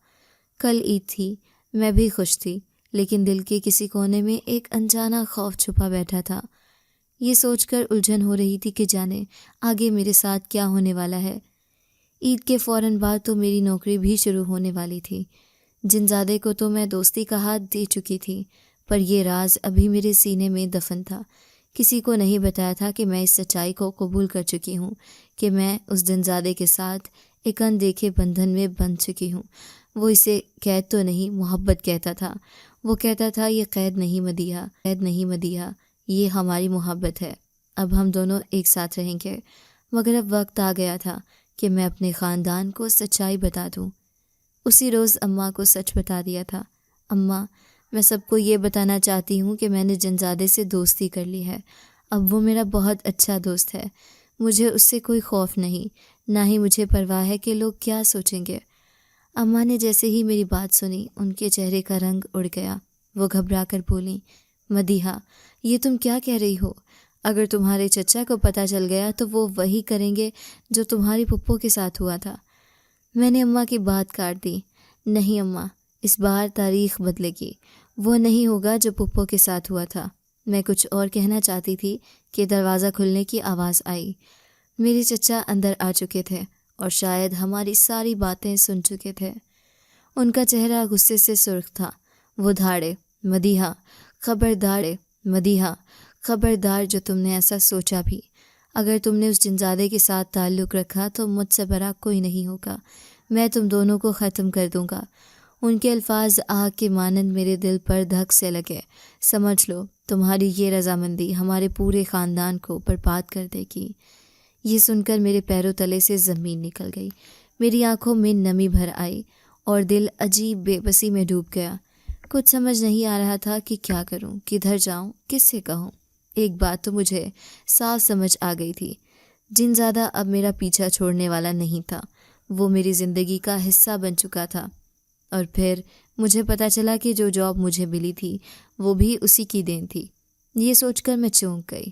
Speaker 1: کل عید تھی، میں بھی خوش تھی، لیکن دل کے کسی کونے میں ایک انجانا خوف چھپا بیٹھا تھا۔ یہ سوچ کر الجھن ہو رہی تھی کہ جانے آگے میرے ساتھ کیا ہونے والا ہے۔ عید کے فوراً بعد تو میری نوکری بھی شروع ہونے والی تھی۔ جنزادے کو تو میں دوستی کا ہاتھ دے چکی تھی، پر یہ راز ابھی میرے سینے میں دفن تھا۔ کسی کو نہیں بتایا تھا کہ میں اس سچائی کو قبول کر چکی ہوں کہ میں اس جنزادے کے ساتھ ایک اندیکھے بندھن میں بندھ چکی ہوں۔ وہ اسے قید تو نہیں، محبت کہتا تھا۔ وہ کہتا تھا، یہ قید نہیں مدیحہ، یہ ہماری محبت ہے، اب ہم دونوں ایک ساتھ رہیں گے۔ مگر اب وقت آ گیا تھا کہ میں اپنے خاندان کو سچائی بتا دوں۔ اسی روز اماں کو سچ بتا دیا تھا۔ اماں، میں سب کو یہ بتانا چاہتی ہوں کہ میں نے جنزادے سے دوستی کر لی ہے۔ اب وہ میرا بہت اچھا دوست ہے، مجھے اس سے کوئی خوف نہیں، نہ ہی مجھے پرواہ ہے کہ لوگ کیا سوچیں گے۔ اماں نے جیسے ہی میری بات سنی، ان کے چہرے کا رنگ اڑ گیا۔ وہ گھبرا کر بولیں، مدیحہ، یہ تم کیا کہہ رہی ہو؟ اگر تمہارے چچا کو پتہ چل گیا تو وہ وہی کریں گے جو تمہاری پھپھو کے ساتھ ہوا تھا۔ میں نے اماں کی بات کاٹ دی۔ نہیں اماں، اس بار تاریخ بدلے گی، وہ نہیں ہوگا جو پھپھو کے ساتھ ہوا تھا۔ میں کچھ اور کہنا چاہتی تھی کہ دروازہ کھلنے کی آواز آئی۔ میرے چچا اندر آ چکے تھے اور شاید ہماری ساری باتیں سن چکے تھے۔ ان کا چہرہ غصے سے سرخ تھا۔ وہ دھاڑے، مدیحہ، خبردار جو تم نے ایسا سوچا بھی۔ اگر تم نے اس جنزادے کے ساتھ تعلق رکھا تو مجھ سے بڑا کوئی نہیں ہوگا۔ میں تم دونوں کو ختم کر دوں گا۔ ان کے الفاظ آگ کے مانند میرے دل پر دھک سے لگے۔ سمجھ لو، تمہاری یہ رضامندی ہمارے پورے خاندان کو برباد کر دے گی۔ یہ سن کر میرے پیروں تلے سے زمین نکل گئی، میری آنکھوں میں نمی بھر آئی اور دل عجیب بے بسی میں ڈوب گیا۔ کچھ سمجھ نہیں آ رہا تھا کہ کیا کروں، کدھر جاؤں، کس سے کہوں۔ ایک بات تو مجھے صاف سمجھ آ گئی تھی، جنزادہ اب میرا پیچھا چھوڑنے والا نہیں تھا، وہ میری زندگی کا حصہ بن چکا تھا۔ اور پھر مجھے پتہ چلا کہ جو جاب مجھے ملی تھی وہ بھی اسی کی دین تھی۔ یہ سوچ کر میں چونک گئی۔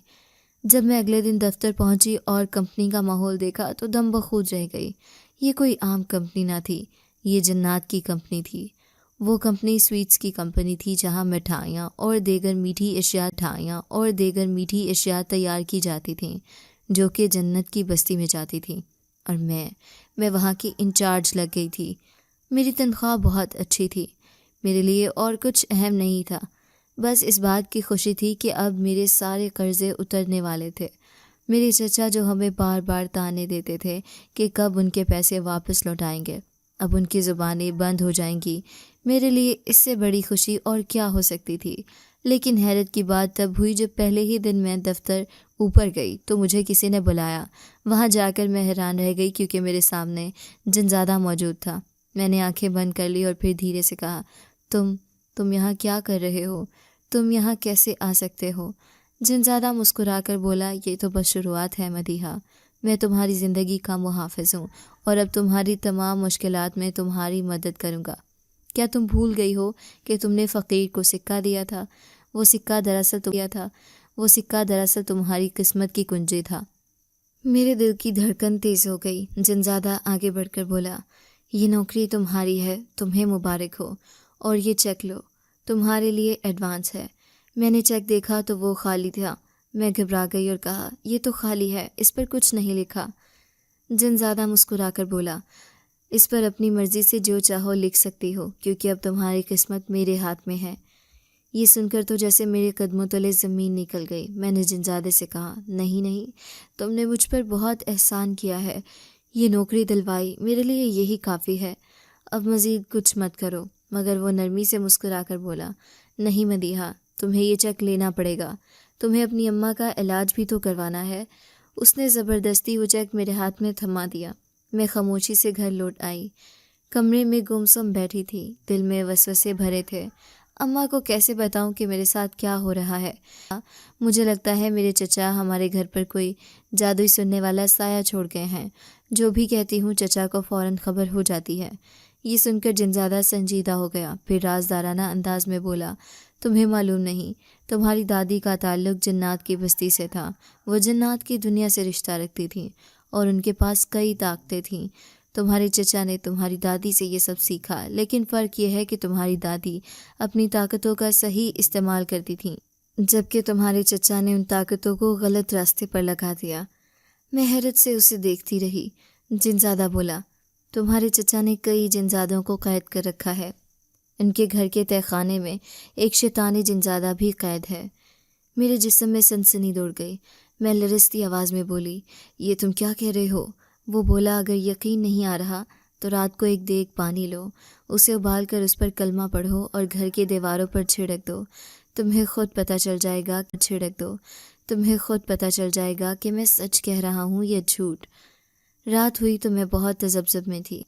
Speaker 1: جب میں اگلے دن دفتر پہنچی اور کمپنی کا ماحول دیکھا تو دم بخود رہ گئی۔ یہ کوئی عام کمپنی نہ تھی، یہ جنات کی کمپنی تھی۔ وہ کمپنی سویٹس کی کمپنی تھی جہاں مٹھائیاں اور دیگر میٹھی اشیاء تیار کی جاتی تھیں جو کہ جنت کی بستی میں جاتی تھیں، اور میں وہاں کی انچارج لگ گئی تھی۔ میری تنخواہ بہت اچھی تھی، میرے لیے اور کچھ اہم نہیں تھا، بس اس بات کی خوشی تھی کہ اب میرے سارے قرضے اترنے والے تھے۔ میرے چچا جو ہمیں بار بار طعنے دیتے تھے کہ کب ان کے پیسے واپس لوٹائیں گے، اب ان کی زبانیں بند ہو جائیں گی۔ میرے لیے اس سے بڑی خوشی اور کیا ہو سکتی تھی۔ لیکن حیرت کی بات تب ہوئی جب پہلے ہی دن میں دفتر اوپر گئی تو مجھے کسی نے بلایا۔ وہاں جا کر میں حیران رہ گئی کیونکہ میرے سامنے جنزادہ موجود تھا۔ میں نے آنکھیں بند کر لی اور پھر دھیرے سے کہا، تم یہاں کیا کر رہے ہو؟ تم یہاں کیسے آ سکتے ہو؟ جنزادہ مسکرا کر بولا، یہ تو بس شروعات ہے مدیحہ، میں تمہاری زندگی کا محافظ ہوں اور اب تمہاری تمام مشکلات میں تمہاری مدد کروں گا۔ کیا تم بھول گئی ہو کہ تم نے فقیر کو سکہ دیا تھا؟ وہ سکہ دراصل تمہاری قسمت کی کنجی تھا۔ میرے دل کی دھڑکن تیز ہو گئی۔ جنزادہ آگے بڑھ کر بولا، یہ نوکری تمہاری ہے، تمہیں مبارک ہو، اور یہ چیک لو، تمہارے لیے ایڈوانس ہے۔ میں نے چیک دیکھا تو وہ خالی تھا۔ میں گھبرا گئی اور کہا، یہ تو خالی ہے، اس پر کچھ نہیں لکھا۔ جنزادہ مسکرا کر بولا، اس پر اپنی مرضی سے جو چاہو لکھ سکتی ہو، کیونکہ اب تمہاری قسمت میرے ہاتھ میں ہے۔ یہ سن کر تو جیسے میرے قدموں تلے زمین نکل گئی۔ میں نے جنزادے سے کہا، نہیں، تم نے مجھ پر بہت احسان کیا ہے، یہ نوکری دلوائی، میرے لیے یہی کافی ہے، اب مزید کچھ مت کرو۔ مگر وہ نرمی سے مسکرا کر بولا، نہیں مدیحہ، تمہیں یہ چیک لینا پڑے گا، تمہیں اپنی اماں کا علاج بھی تو کروانا ہے۔ اس نے زبردستی وہ چیک میرے ہاتھ میں تھما دیا۔ میں خاموشی سے گھر لوٹ آئی۔ کمرے میں گمسم بیٹھی تھی، دل میں وسوسے بھرے تھے۔ اماں کو کیسے بتاؤں کہ میرے ساتھ کیا ہو رہا ہے؟ مجھے لگتا ہے میرے چچا ہمارے گھر پر کوئی جادوئی سننے والا سایہ چھوڑ گئے ہیں۔ جو بھی کہتی ہوں چچا کو فوراً خبر ہو جاتی ہے۔ یہ سن کر جنزادہ سنجیدہ ہو گیا، پھر رازدارانہ انداز میں بولا، تمہیں معلوم نہیں، تمہاری دادی کا تعلق جنات کی بستی سے تھا۔ وہ جنات کی دنیا سے رشتہ رکھتی تھیں اور ان کے پاس کئی طاقتیں تھیں۔ تمہارے چچا نے تمہاری دادی سے یہ سب سیکھا، لیکن فرق یہ ہے کہ تمہاری دادی اپنی طاقتوں کا صحیح استعمال کرتی تھیں، جبکہ تمہارے چچا نے ان طاقتوں کو غلط راستے پر لگا دیا۔ میں حیرت سے اسے دیکھتی رہی۔ جنزادہ بولا، تمہارے چچا نے کئی جنزادوں کو قید کر رکھا ہے۔ ان کے گھر کے تہہ خانے میں ایک شیطانی جنزادہ بھی قید ہے۔ میرے جسم میں سنسنی دوڑ گئی۔ میں لرزتی آواز میں بولی، یہ تم کیا کہہ رہے ہو؟ وہ بولا، اگر یقین نہیں آ رہا تو رات کو ایک دیگ پانی لو، اسے ابال کر اس پر کلمہ پڑھو اور گھر کی دیواروں پر چھڑک دو۔ تمہیں خود پتہ چل جائے گا کہ میں سچ کہہ رہا ہوں یا جھوٹ۔ رات ہوئی تو میں بہت تذبذب میں تھی،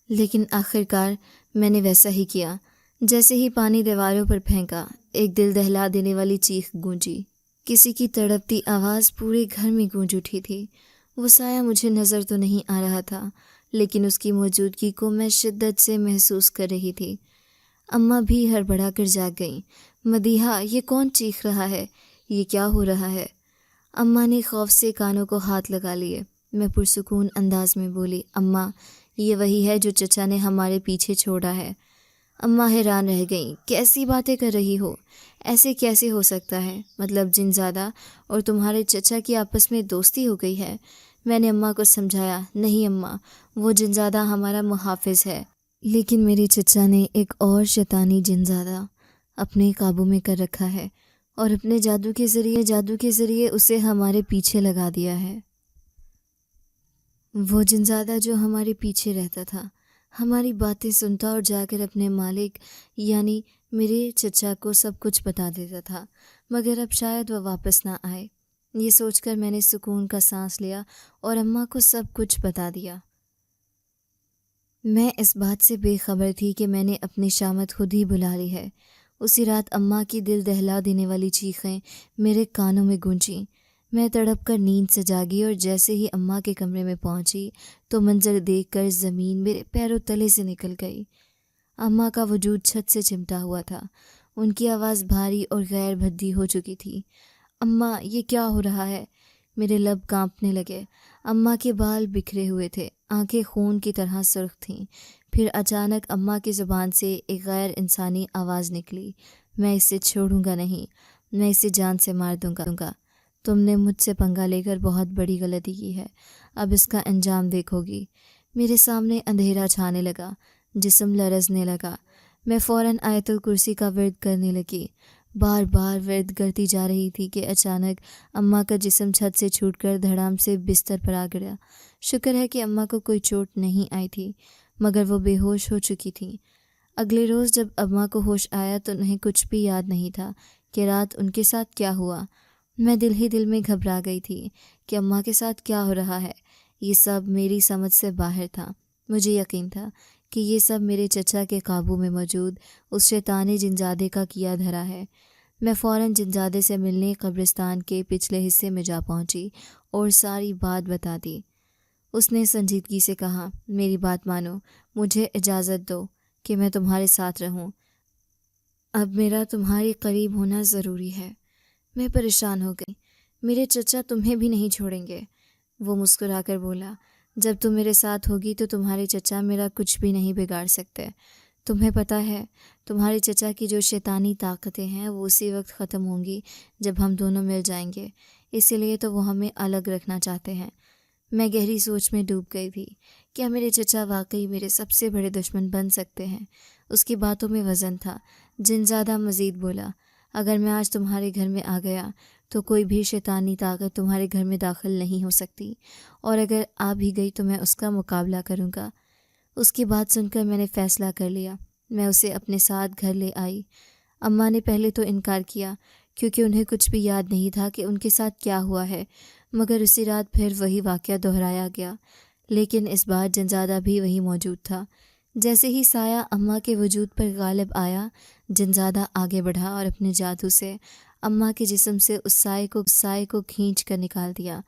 Speaker 1: لیکن آخرکار میں نے ویسا ہی کیا۔ جیسے ہی پانی دیواروں پر پھینکا، ایک دل دہلا دینے والی چیخ گونجی۔ کسی کی تڑپتی آواز پورے گھر میں گونج اٹھی تھی۔ وہ سایہ مجھے نظر تو نہیں آ رہا تھا، لیکن اس کی موجودگی کو میں شدت سے محسوس کر رہی تھی۔ اماں بھی ہڑبڑا کر جاگ گئیں۔ مدیحہ، یہ کون چیخ رہا ہے؟ یہ کیا ہو رہا ہے؟ اماں نے خوف سے کانوں کو ہاتھ لگا لیے۔ میں پرسکون انداز میں بولی، اماں، یہ وہی ہے جو چچا نے ہمارے پیچھے چھوڑا ہے۔ اماں حیران رہ گئیں، کیسی باتیں کر رہی ہو؟ ایسے کیسے ہو سکتا ہے؟ مطلب جنزادہ اور تمہارے چچا کی آپس میں دوستی ہو گئی ہے؟ میں نے اماں کو سمجھایا، نہیں اماں، وہ جنزادہ ہمارا محافظ ہے، لیکن میرے چچا نے ایک اور شیطانی جنزادہ اپنے قابو میں کر رکھا ہے اور اپنے جادو کے ذریعے اسے ہمارے پیچھے لگا دیا ہے۔ وہ جنزادہ جو ہمارے پیچھے رہتا تھا، ہماری باتیں سنتا اور جا کر اپنے مالک یعنی میرے چچا کو سب کچھ بتا دیتا تھا، مگر اب شاید وہ واپس نہ آئے۔ یہ سوچ کر میں نے سکون کا سانس لیا اور اماں کو سب کچھ بتا دیا۔ میں اس بات سے بے خبر تھی کہ میں نے اپنی شامت خود ہی بلا لی ہے۔ اسی رات اماں کی دل دہلا دینے والی چیخیں میرے کانوں میں گونجیں۔ میں تڑپ کر نیند سے جاگی اور جیسے ہی اماں کے کمرے میں پہنچی تو منظر دیکھ کر زمین میرے پیروں تلے سے نکل گئی۔ اماں کا وجود چھت سے چمٹا ہوا تھا۔ ان کی آواز بھاری اور غیر بھدی ہو چکی تھی۔ اماں، یہ کیا ہو رہا ہے؟ میرے لب کانپنے لگے۔ اماں کے بال بکھرے ہوئے تھے، آنکھیں خون کی طرح سرخ تھیں۔ پھر اچانک اماں کی زبان سے ایک غیر انسانی آواز نکلی، میں اسے چھوڑوں گا نہیں، میں اسے جان سے مار دوں گا۔ تم نے مجھ سے پنگا لے کر بہت بڑی غلطی کی ہے، اب اس کا انجام دیکھو گی۔ میرے سامنے اندھیرا چھانے لگا، جسم لرزنے لگا۔ میں فوراً آیت الکرسی کا ورد کرنے لگی۔ بار بار ورد کرتی جا رہی تھی کہ اچانک اماں کا جسم چھت سے چھوٹ کر دھڑام سے بستر پر آ گیا۔ شکر ہے کہ اماں کو کوئی چوٹ نہیں آئی تھی، مگر وہ بے ہوش ہو چکی تھیں۔ اگلے روز جب اماں کو ہوش آیا تو انہیں کچھ بھی یاد نہیں تھا کہ رات ان کے ساتھ کیا ہوا۔ میں دل ہی دل میں گھبرا گئی تھی کہ اماں کے ساتھ کیا ہو رہا ہے۔ یہ سب میری سمجھ سے باہر تھا۔ مجھے یقین تھا کہ یہ سب میرے چچا کے قابو میں موجود اس شیطانی جنزادے کا کیا دھرا ہے۔ میں فوراً جنزادے سے ملنے قبرستان کے پچھلے حصے میں جا پہنچی اور ساری بات بتا دی۔ اس نے سنجیدگی سے کہا، میری بات مانو، مجھے اجازت دو کہ میں تمہارے ساتھ رہوں۔ اب میرا تمہارے قریب ہونا ضروری ہے۔ میں پریشان ہو گئی۔ میرے چچا تمہیں بھی نہیں چھوڑیں گے۔ وہ مسکرا کر بولا، جب تم میرے ساتھ ہوگی تو تمہارے چچا میرا کچھ بھی نہیں بگاڑ سکتے۔ تمہیں پتہ ہے تمہارے چچا کی جو شیطانی طاقتیں ہیں وہ اسی وقت ختم ہوں گی جب ہم دونوں مل جائیں گے، اسی لیے تو وہ ہمیں الگ رکھنا چاہتے ہیں۔ میں گہری سوچ میں ڈوب گئی تھی۔ کیا میرے چچا واقعی میرے سب سے بڑے دشمن بن سکتے ہیں؟ اس کی باتوں میں وزن تھا۔ جنزادہ مزید بولا، اگر میں آج تمہارے گھر میں آ گیا تو کوئی بھی شیطانی طاقت تمہارے گھر میں داخل نہیں ہو سکتی، اور اگر آ بھی گئی تو میں اس کا مقابلہ کروں گا۔ اس کی بات سن کر میں نے فیصلہ کر لیا۔ میں اسے اپنے ساتھ گھر لے آئی۔ اماں نے پہلے تو انکار کیا کیونکہ انہیں کچھ بھی یاد نہیں تھا کہ ان کے ساتھ کیا ہوا ہے، مگر اسی رات پھر وہی واقعہ دہرایا گیا، لیکن اس بار جنزادہ بھی وہی موجود تھا۔ جیسے ہی سایہ اماں کے وجود پر غالب آیا، جنزادہ آگے بڑھا اور اپنے جادو سے اماں کے جسم سے اس سائے کو کھینچ کر نکال دیا۔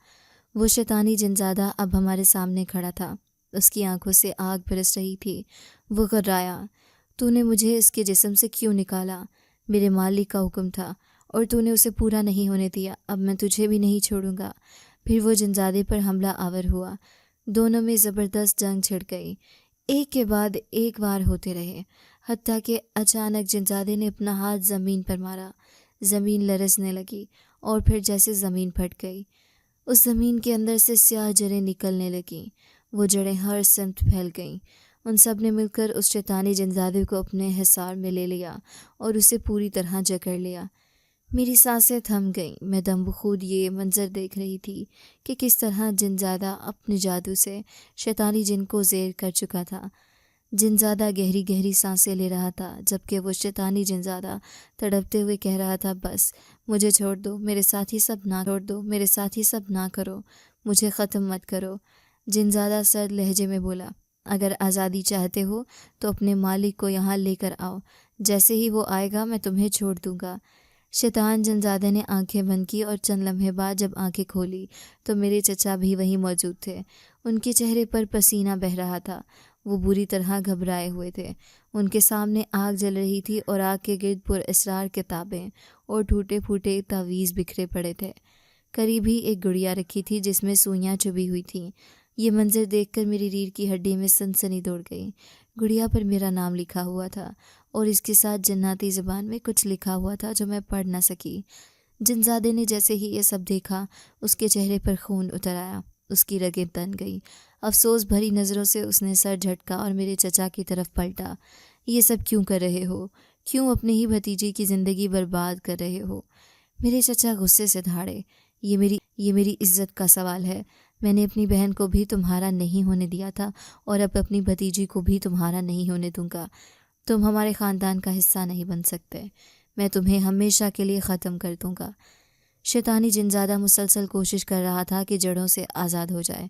Speaker 1: وہ شیطانی جنزادہ اب ہمارے سامنے کھڑا تھا۔ اس کی آنکھوں سے آگ برس رہی تھی۔ وہ غرایا، تو نے مجھے اس کے جسم سے کیوں نکالا؟ میرے مالک کا حکم تھا اور تو نے اسے پورا نہیں ہونے دیا۔ اب میں تجھے بھی نہیں چھوڑوں گا۔ پھر وہ جنزادے پر حملہ آور ہوا۔ دونوں میں زبردست جنگ چھڑ گئی، ایک کے بعد ایک وار ہوتے رہے، حتیٰ کہ اچانک جنزادے نے اپنا ہاتھ زمین پر مارا۔ زمین لرزنے لگی اور پھر جیسے زمین پھٹ گئی۔ اس زمین کے اندر سے سیاہ جڑیں نکلنے لگیں۔ وہ جڑیں ہر سمت پھیل گئیں۔ ان سب نے مل کر اس شیطانی جنزادے کو اپنے حصار میں لے لیا اور اسے پوری طرح جکڑ لیا۔ میری سانسیں تھم گئیں۔ میں دم بخود یہ منظر دیکھ رہی تھی کہ کس طرح جنزادہ اپنے جادو سے شیطانی جن کو زیر کر چکا تھا۔ جنزادہ گہری گہری سانسیں لے رہا تھا، جبکہ وہ شیطانی جنزادہ تڑپتے ہوئے کہہ رہا تھا، بس مجھے چھوڑ دو، میرے ساتھ ہی سب نہ کرو، مجھے ختم مت کرو۔ جنزادہ سرد لہجے میں بولا، اگر آزادی چاہتے ہو تو اپنے مالک کو یہاں لے کر آؤ، جیسے ہی وہ آئے گا میں تمہیں چھوڑ دوں گا۔ شیطان جنزادے نے آنکھیں بند کی اور چند لمحے بعد جب آنکھیں کھولی تو میرے چچا بھی وہیں موجود تھے۔ ان کے چہرے پر پسینہ بہہ رہا تھا۔ وہ بری طرح گھبرائے ہوئے تھے۔ ان کے سامنے آگ جل رہی تھی اور آگ کے گرد پر اسرار کتابیں اور ٹوٹے پھوٹے تعویذ بکھرے پڑے تھے۔ قریب ہی ایک گڑیا رکھی تھی جس میں سوئیاں چبھی ہوئی تھیں۔ یہ منظر دیکھ کر میری ریڑھ کی ہڈی میں سنسنی دوڑ گئی۔ گڑیا پر میرا نام لکھا ہوا تھا اور اس کے ساتھ جناتی زبان میں کچھ لکھا ہوا تھا جو میں پڑھ نہ سکی۔ جنزادے نے جیسے ہی یہ سب دیکھا، اس کے چہرے پر خون اتر آیا، اس کی رگیں تن گئی۔ افسوس بھری نظروں سے اس نے سر جھٹکا اور میرے چچا کی طرف پلٹا۔ یہ سب کیوں کر رہے ہو؟ کیوں اپنے ہی بھتیجی کی زندگی برباد کر رہے ہو؟ میرے چچا غصے سے دھاڑے، یہ میری عزت کا سوال ہے۔ میں نے اپنی بہن کو بھی تمہارا نہیں ہونے دیا تھا اور اب اپنی بھتیجی کو بھی تمہارا نہیں ہونے دوں گا۔ تم ہمارے خاندان کا حصہ نہیں بن سکتے۔ میں تمہیں ہمیشہ کے لیے ختم کر دوں گا۔ شیطانی جنزادہ مسلسل کوشش کر رہا تھا کہ جڑوں سے آزاد ہو جائے،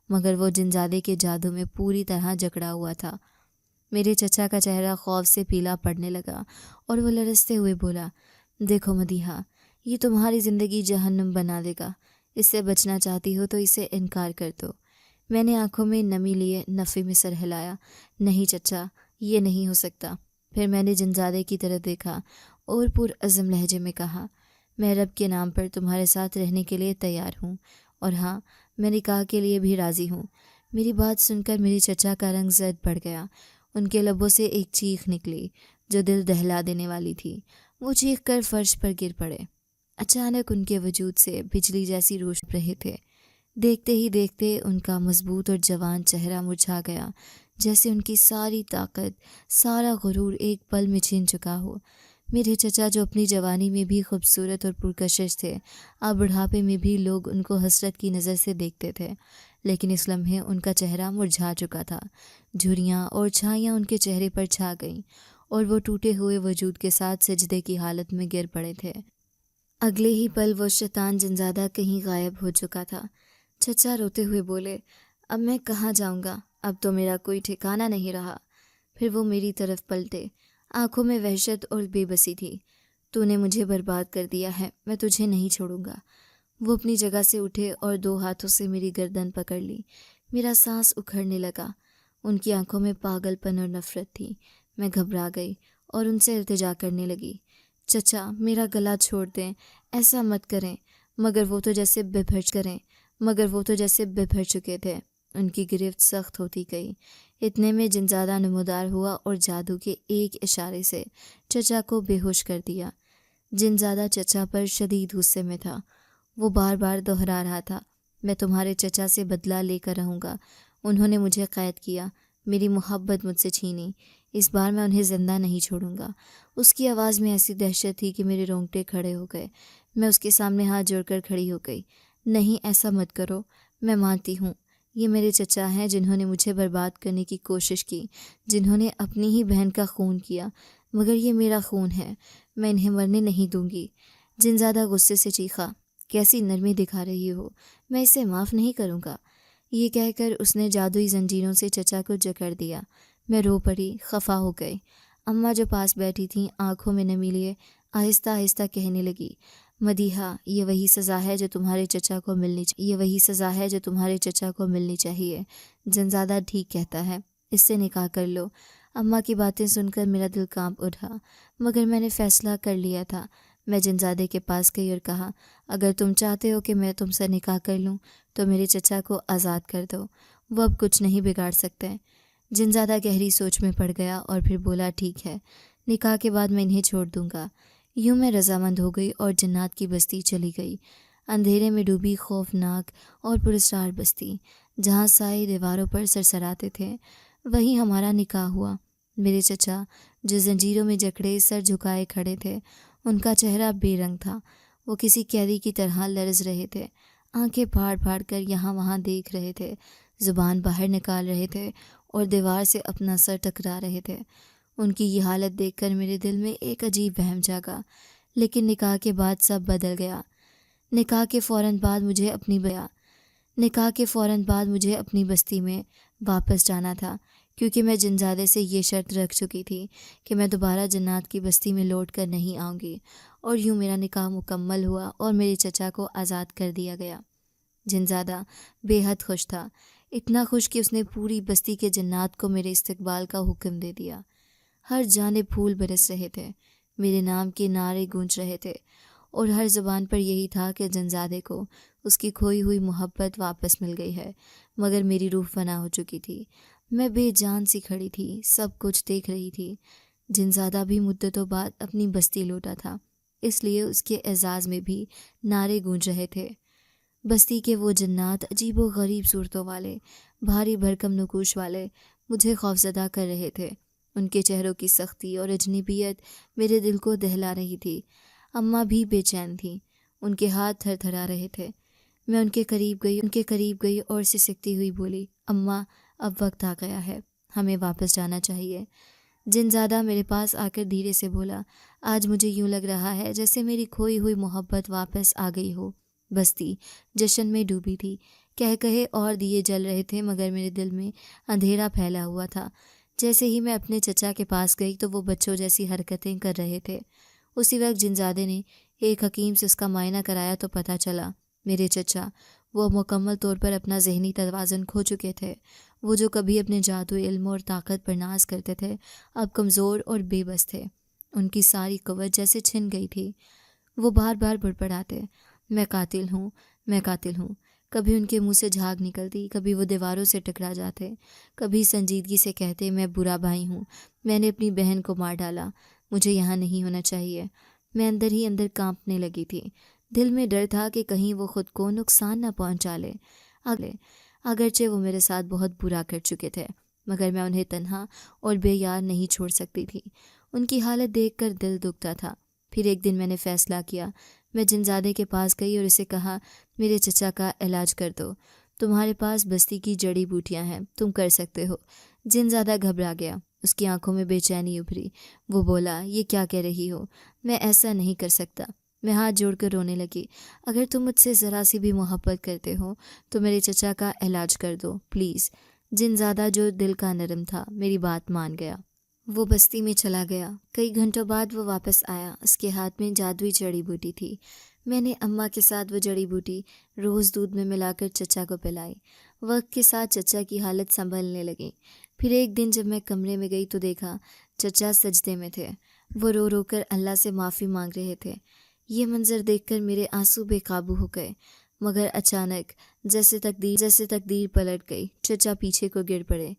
Speaker 1: مگر وہ جنزادے کے جادو میں پوری طرح جکڑا ہوا تھا۔ میرے چچا کا چہرہ خوف سے پیلا پڑنے لگا اور وہ لرزتے ہوئے بولا، دیکھو مدیحہ، یہ تمہاری زندگی جہنم بنا دے گا۔ اس سے بچنا چاہتی ہو تو اسے انکار کر دو۔ میں نے آنکھوں میں نمی لیے نفی میں سر ہلایا، نہیں چچا، یہ نہیں ہو سکتا۔ پھر میں نے جنزادے کی طرف دیکھا اور پرعزم لہجے میں کہا، میں رب کے نام پر تمہارے ساتھ رہنے کے لیے تیار ہوں، اور ہاں، میں نکاح کے لیے بھی راضی ہوں۔ میری بات سن کر میری چچا کا رنگ زرد پڑ گیا۔ ان کے لبوں سے ایک چیخ نکلی جو دل دہلا دینے والی تھی۔ وہ چیخ کر فرش پر گر پڑے۔ اچانک ان کے وجود سے بجلی جیسی روشنی رہے تھے۔ دیکھتے ہی دیکھتے ان کا مضبوط اور جوان چہرہ مرجھا گیا، جیسے ان کی ساری طاقت، سارا غرور ایک پل میں چھن چکا ہو۔ میرے چچا جو اپنی جوانی میں بھی خوبصورت اور پرکشش تھے، اب بڑھاپے میں بھی لوگ ان کو حسرت کی نظر سے دیکھتے تھے، لیکن اس لمحے ان کا چہرہ مرجھا چکا تھا۔ جھریاں اور چھائیاں ان کے چہرے پر چھا گئیں اور وہ ٹوٹے ہوئے وجود کے ساتھ سجدے کی حالت میں گر پڑے تھے۔ اگلے ہی پل وہ شیطان جنزادہ کہیں غائب ہو چکا تھا۔ چچا روتے ہوئے بولے، اب میں کہاں جاؤں گا؟ اب تو میرا کوئی ٹھکانہ نہیں رہا۔ پھر وہ میری طرف پلٹے، آنکھوں میں وحشت اور بے بسی تھی۔ تو نے مجھے برباد کر دیا ہے، میں تجھے نہیں چھوڑوں گا۔ وہ اپنی جگہ سے اٹھے اور 2 ہاتھوں سے میری گردن پکڑ لی۔ میرا سانس اکھڑنے لگا۔ ان کی آنکھوں میں پاگل پن اور نفرت تھی۔ میں گھبرا گئی اور ان سے التجا کرنے لگی، چچا میرا گلا چھوڑ دیں، ایسا مت کریں۔ مگر وہ تو جیسے بپھر چکے تھے۔ ان کی گرفت سخت ہوتی گئی۔ اتنے میں جنزادہ نمودار ہوا اور جادو کے ایک اشارے سے چچا کو بے ہوش کر دیا۔ جنزادہ چچا پر شدید غصے میں تھا۔ وہ بار بار دہرا رہا تھا، میں تمہارے چچا سے بدلہ لے کر رہوں گا۔ انہوں نے مجھے قید کیا، میری محبت مجھ سے چھینی، اس بار میں انہیں زندہ نہیں چھوڑوں گا۔ اس کی آواز میں ایسی دہشت تھی کہ میرے رونگٹے کھڑے ہو گئے۔ میں اس کے سامنے ہاتھ جوڑ کر کھڑی ہو گئی۔ نہیں، ایسا مت کرو، میں مانتی ہوں یہ میرے چچا ہیں جنہوں نے مجھے برباد کرنے کی کوشش کی، جنہوں نے اپنی ہی بہن کا خون کیا، مگر یہ میرا خون ہے، میں انہیں مرنے نہیں دوں گی۔ جنزادہ غصے سے چیخا، کیسی نرمی دکھا رہی ہو، میں اسے معاف نہیں کروں گا۔ یہ کہہ کر اس نے جادوئی زنجیروں سے چچا کو جکڑ دیا۔ میں رو پڑی، خفا ہو گئی۔ اماں جو پاس بیٹھی تھیں آنکھوں میں نمی لیے آہستہ آہستہ کہنے لگی، مدیحہ یہ وہی سزا ہے جو تمہارے چچا کو ملنی چاہیے۔ جنزادہ ٹھیک کہتا ہے، اس سے نکاح کر لو۔ اماں کی باتیں سن کر میرا دل کانپ اٹھا، مگر میں نے فیصلہ کر لیا تھا۔ میں جنزادے کے پاس گئی اور کہا، اگر تم چاہتے ہو کہ میں تم سے نکاح کر لوں تو میرے چچا کو آزاد کر دو، وہ اب کچھ نہیں بگاڑ سکتے۔ جنزادہ گہری سوچ میں پڑ گیا اور پھر بولا، ٹھیک ہے، نکاح کے بعد میں انہیں چھوڑ دوں گا۔ یوں میں رضامند ہو گئی اور جنات کی بستی چلی گئی، اندھیرے میں ڈوبی خوفناک اور پراسرار بستی، جہاں سائے دیواروں پر سرسراتے تھے۔ وہیں ہمارا نکاح ہوا۔ میرے چچا جو زنجیروں میں جکڑے سر جھکائے کھڑے تھے، ان کا چہرہ بے رنگ تھا۔ وہ کسی قیدی کی طرح لرز رہے تھے، آنکھیں پھاڑ پھاڑ کر یہاں وہاں دیکھ رہے تھے، زبان باہر نکال رہے تھے اور دیوار سے اپنا سر ٹکرا رہے تھے۔ ان کی یہ حالت دیکھ کر میرے دل میں ایک عجیب وہم جاگا، لیکن نکاح کے بعد سب بدل گیا۔ نکاح کے فوراً بعد مجھے اپنی بستی میں واپس جانا تھا، کیونکہ میں جنزادے سے یہ شرط رکھ چکی تھی کہ میں دوبارہ جنات کی بستی میں لوٹ کر نہیں آؤں گی۔ اور یوں میرا نکاح مکمل ہوا اور میرے چچا کو آزاد کر دیا گیا۔ جنزادہ بے حد خوش تھا، اتنا خوش کہ اس نے پوری بستی کے جنات کو میرے استقبال کا حکم دے دیا۔ ہر جانب پھول برس رہے تھے، میرے نام کے نعرے گونج رہے تھے، اور ہر زبان پر یہی تھا کہ جنزادے کو اس کی کھوئی ہوئی محبت واپس مل گئی ہے، مگر میری روح فنا ہو چکی تھی۔ میں بے جان سی کھڑی تھی، سب کچھ دیکھ رہی تھی۔ جنزادہ بھی مدتوں بعد اپنی بستی لوٹا تھا، اس لیے اس کے اعزاز میں بھی نعرے گونج رہے تھے۔ بستی کے وہ جنات عجیب و غریب صورتوں والے، بھاری بھرکم نقوش والے، مجھے خوفزدہ کر رہے تھے۔ ان کے چہروں کی سختی اور اجنبیت میرے دل کو دہلا رہی تھی۔ اماں بھی بے چین تھیں، ان کے ہاتھ تھر تھرا رہے تھے۔ میں ان کے قریب گئی اور سسکتی ہوئی بولی، اماں اب وقت آ گیا ہے، ہمیں واپس جانا چاہیے۔ جنزادہ میرے پاس آ کر دھیرے سے بولا، آج مجھے یوں لگ رہا ہے جیسے میری کھوئی ہوئی محبت واپس آ گئی ہو۔ بستی جشن میں ڈوبی تھی، کہے اور دیے جل رہے تھے، مگر میرے دل میں اندھیرا پھیلا ہوا تھا۔ جیسے ہی میں اپنے چچا کے پاس گئی تو وہ بچوں جیسی حرکتیں کر رہے تھے۔ اسی وقت جنزادے نے ایک حکیم سے اس کا معائنہ کرایا تو پتہ چلا میرے چچا وہ مکمل طور پر اپنا ذہنی توازن کھو چکے تھے۔ وہ جو کبھی اپنے جادو، علم اور طاقت پر ناز کرتے تھے، اب کمزور اور بے بس تھے۔ ان کی ساری قوت جیسے چھن گئی تھی۔ وہ بار بار بڑبڑاتے، میں قاتل ہوں۔ کبھی ان کے منہ سے جھاگ نکلتی، کبھی وہ دیواروں سے ٹکرا جاتے، کبھی سنجیدگی سے کہتے، میں برا بھائی ہوں، میں نے اپنی بہن کو مار ڈالا، مجھے یہاں نہیں ہونا چاہیے۔ میں اندر ہی اندر کانپنے لگی تھی۔ دل میں ڈر تھا کہ کہیں وہ خود کو نقصان نہ پہنچا لے۔ اگرچہ وہ میرے ساتھ بہت برا کر چکے تھے، مگر میں انہیں تنہا اور بے یار نہیں چھوڑ سکتی تھی۔ ان کی حالت دیکھ کر دل دکھتا تھا۔ پھر ایک دن میں نے فیصلہ کیا، میں جنزادے کے پاس گئی اور اسے کہا، میرے چچا کا علاج کر دو، تمہارے پاس بستی کی جڑی بوٹیاں ہیں، تم کر سکتے ہو۔ جنزادہ گھبرا گیا، اس کی آنکھوں میں بے چینی ابھری۔ وہ بولا، یہ کیا کہہ رہی ہو، میں ایسا نہیں کر سکتا۔ میں ہاتھ جوڑ کر رونے لگی، اگر تم مجھ سے ذرا سی بھی محبت کرتے ہو تو میرے چچا کا علاج کر دو پلیز۔ جنزادہ جو دل کا نرم تھا میری بات مان گیا۔ وہ بستی میں چلا گیا۔ کئی گھنٹوں بعد وہ واپس آیا۔ اس کے ہاتھ میں جادوئی جڑی بوٹی تھی۔ میں نے اماں کے ساتھ وہ جڑی بوٹی روز دودھ میں ملا کر چچا کو پلائی۔ وقت کے ساتھ چچا کی حالت سنبھلنے لگی۔ پھر ایک دن جب میں کمرے میں گئی تو دیکھا چچا سجدے میں تھے۔ وہ رو رو کر اللہ سے معافی مانگ رہے تھے۔ یہ منظر دیکھ کر میرے آنسو بے قابو ہو گئے، مگر اچانک جیسے تقدیر پلٹ گئی، چچا پیچھے کو گر پڑے۔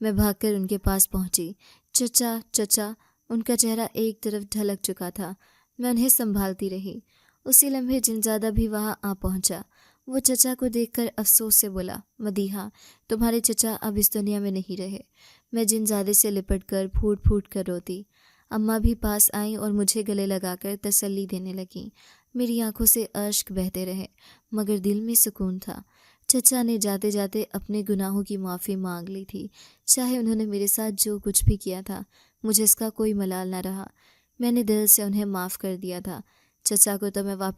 Speaker 1: میں بھاگ کر ان کے پاس پہنچی۔ چچا چچا، ان کا چہرہ ایک طرف ڈھلک چکا تھا۔ میں انہیں سنبھالتی رہی۔ اسی لمحے جنزادہ بھی وہاں آ پہنچا۔ وہ چچا کو دیکھ کر افسوس سے بولا، مدیحہ، تمہارے چچا اب اس دنیا میں نہیں رہے۔ میں جنزادے سے لپٹ کر پھوٹ پھوٹ کر روتی۔ اماں بھی پاس آئیں اور مجھے گلے لگا کر تسلی دینے لگیں۔ میری آنکھوں سے اشک بہتے رہے، مگر دل میں سکون تھا۔ چچا نے جاتے جاتے اپنے گناہوں کی معافی مانگ لی تھی۔ چاہے انہوں نے میرے ساتھ جو کچھ بھی کیا تھا، مجھے اس کا کوئی ملال نہ رہا۔ میں نے دل سے انہیں معاف کر دیا تھا۔ چچا کو تو میں واپس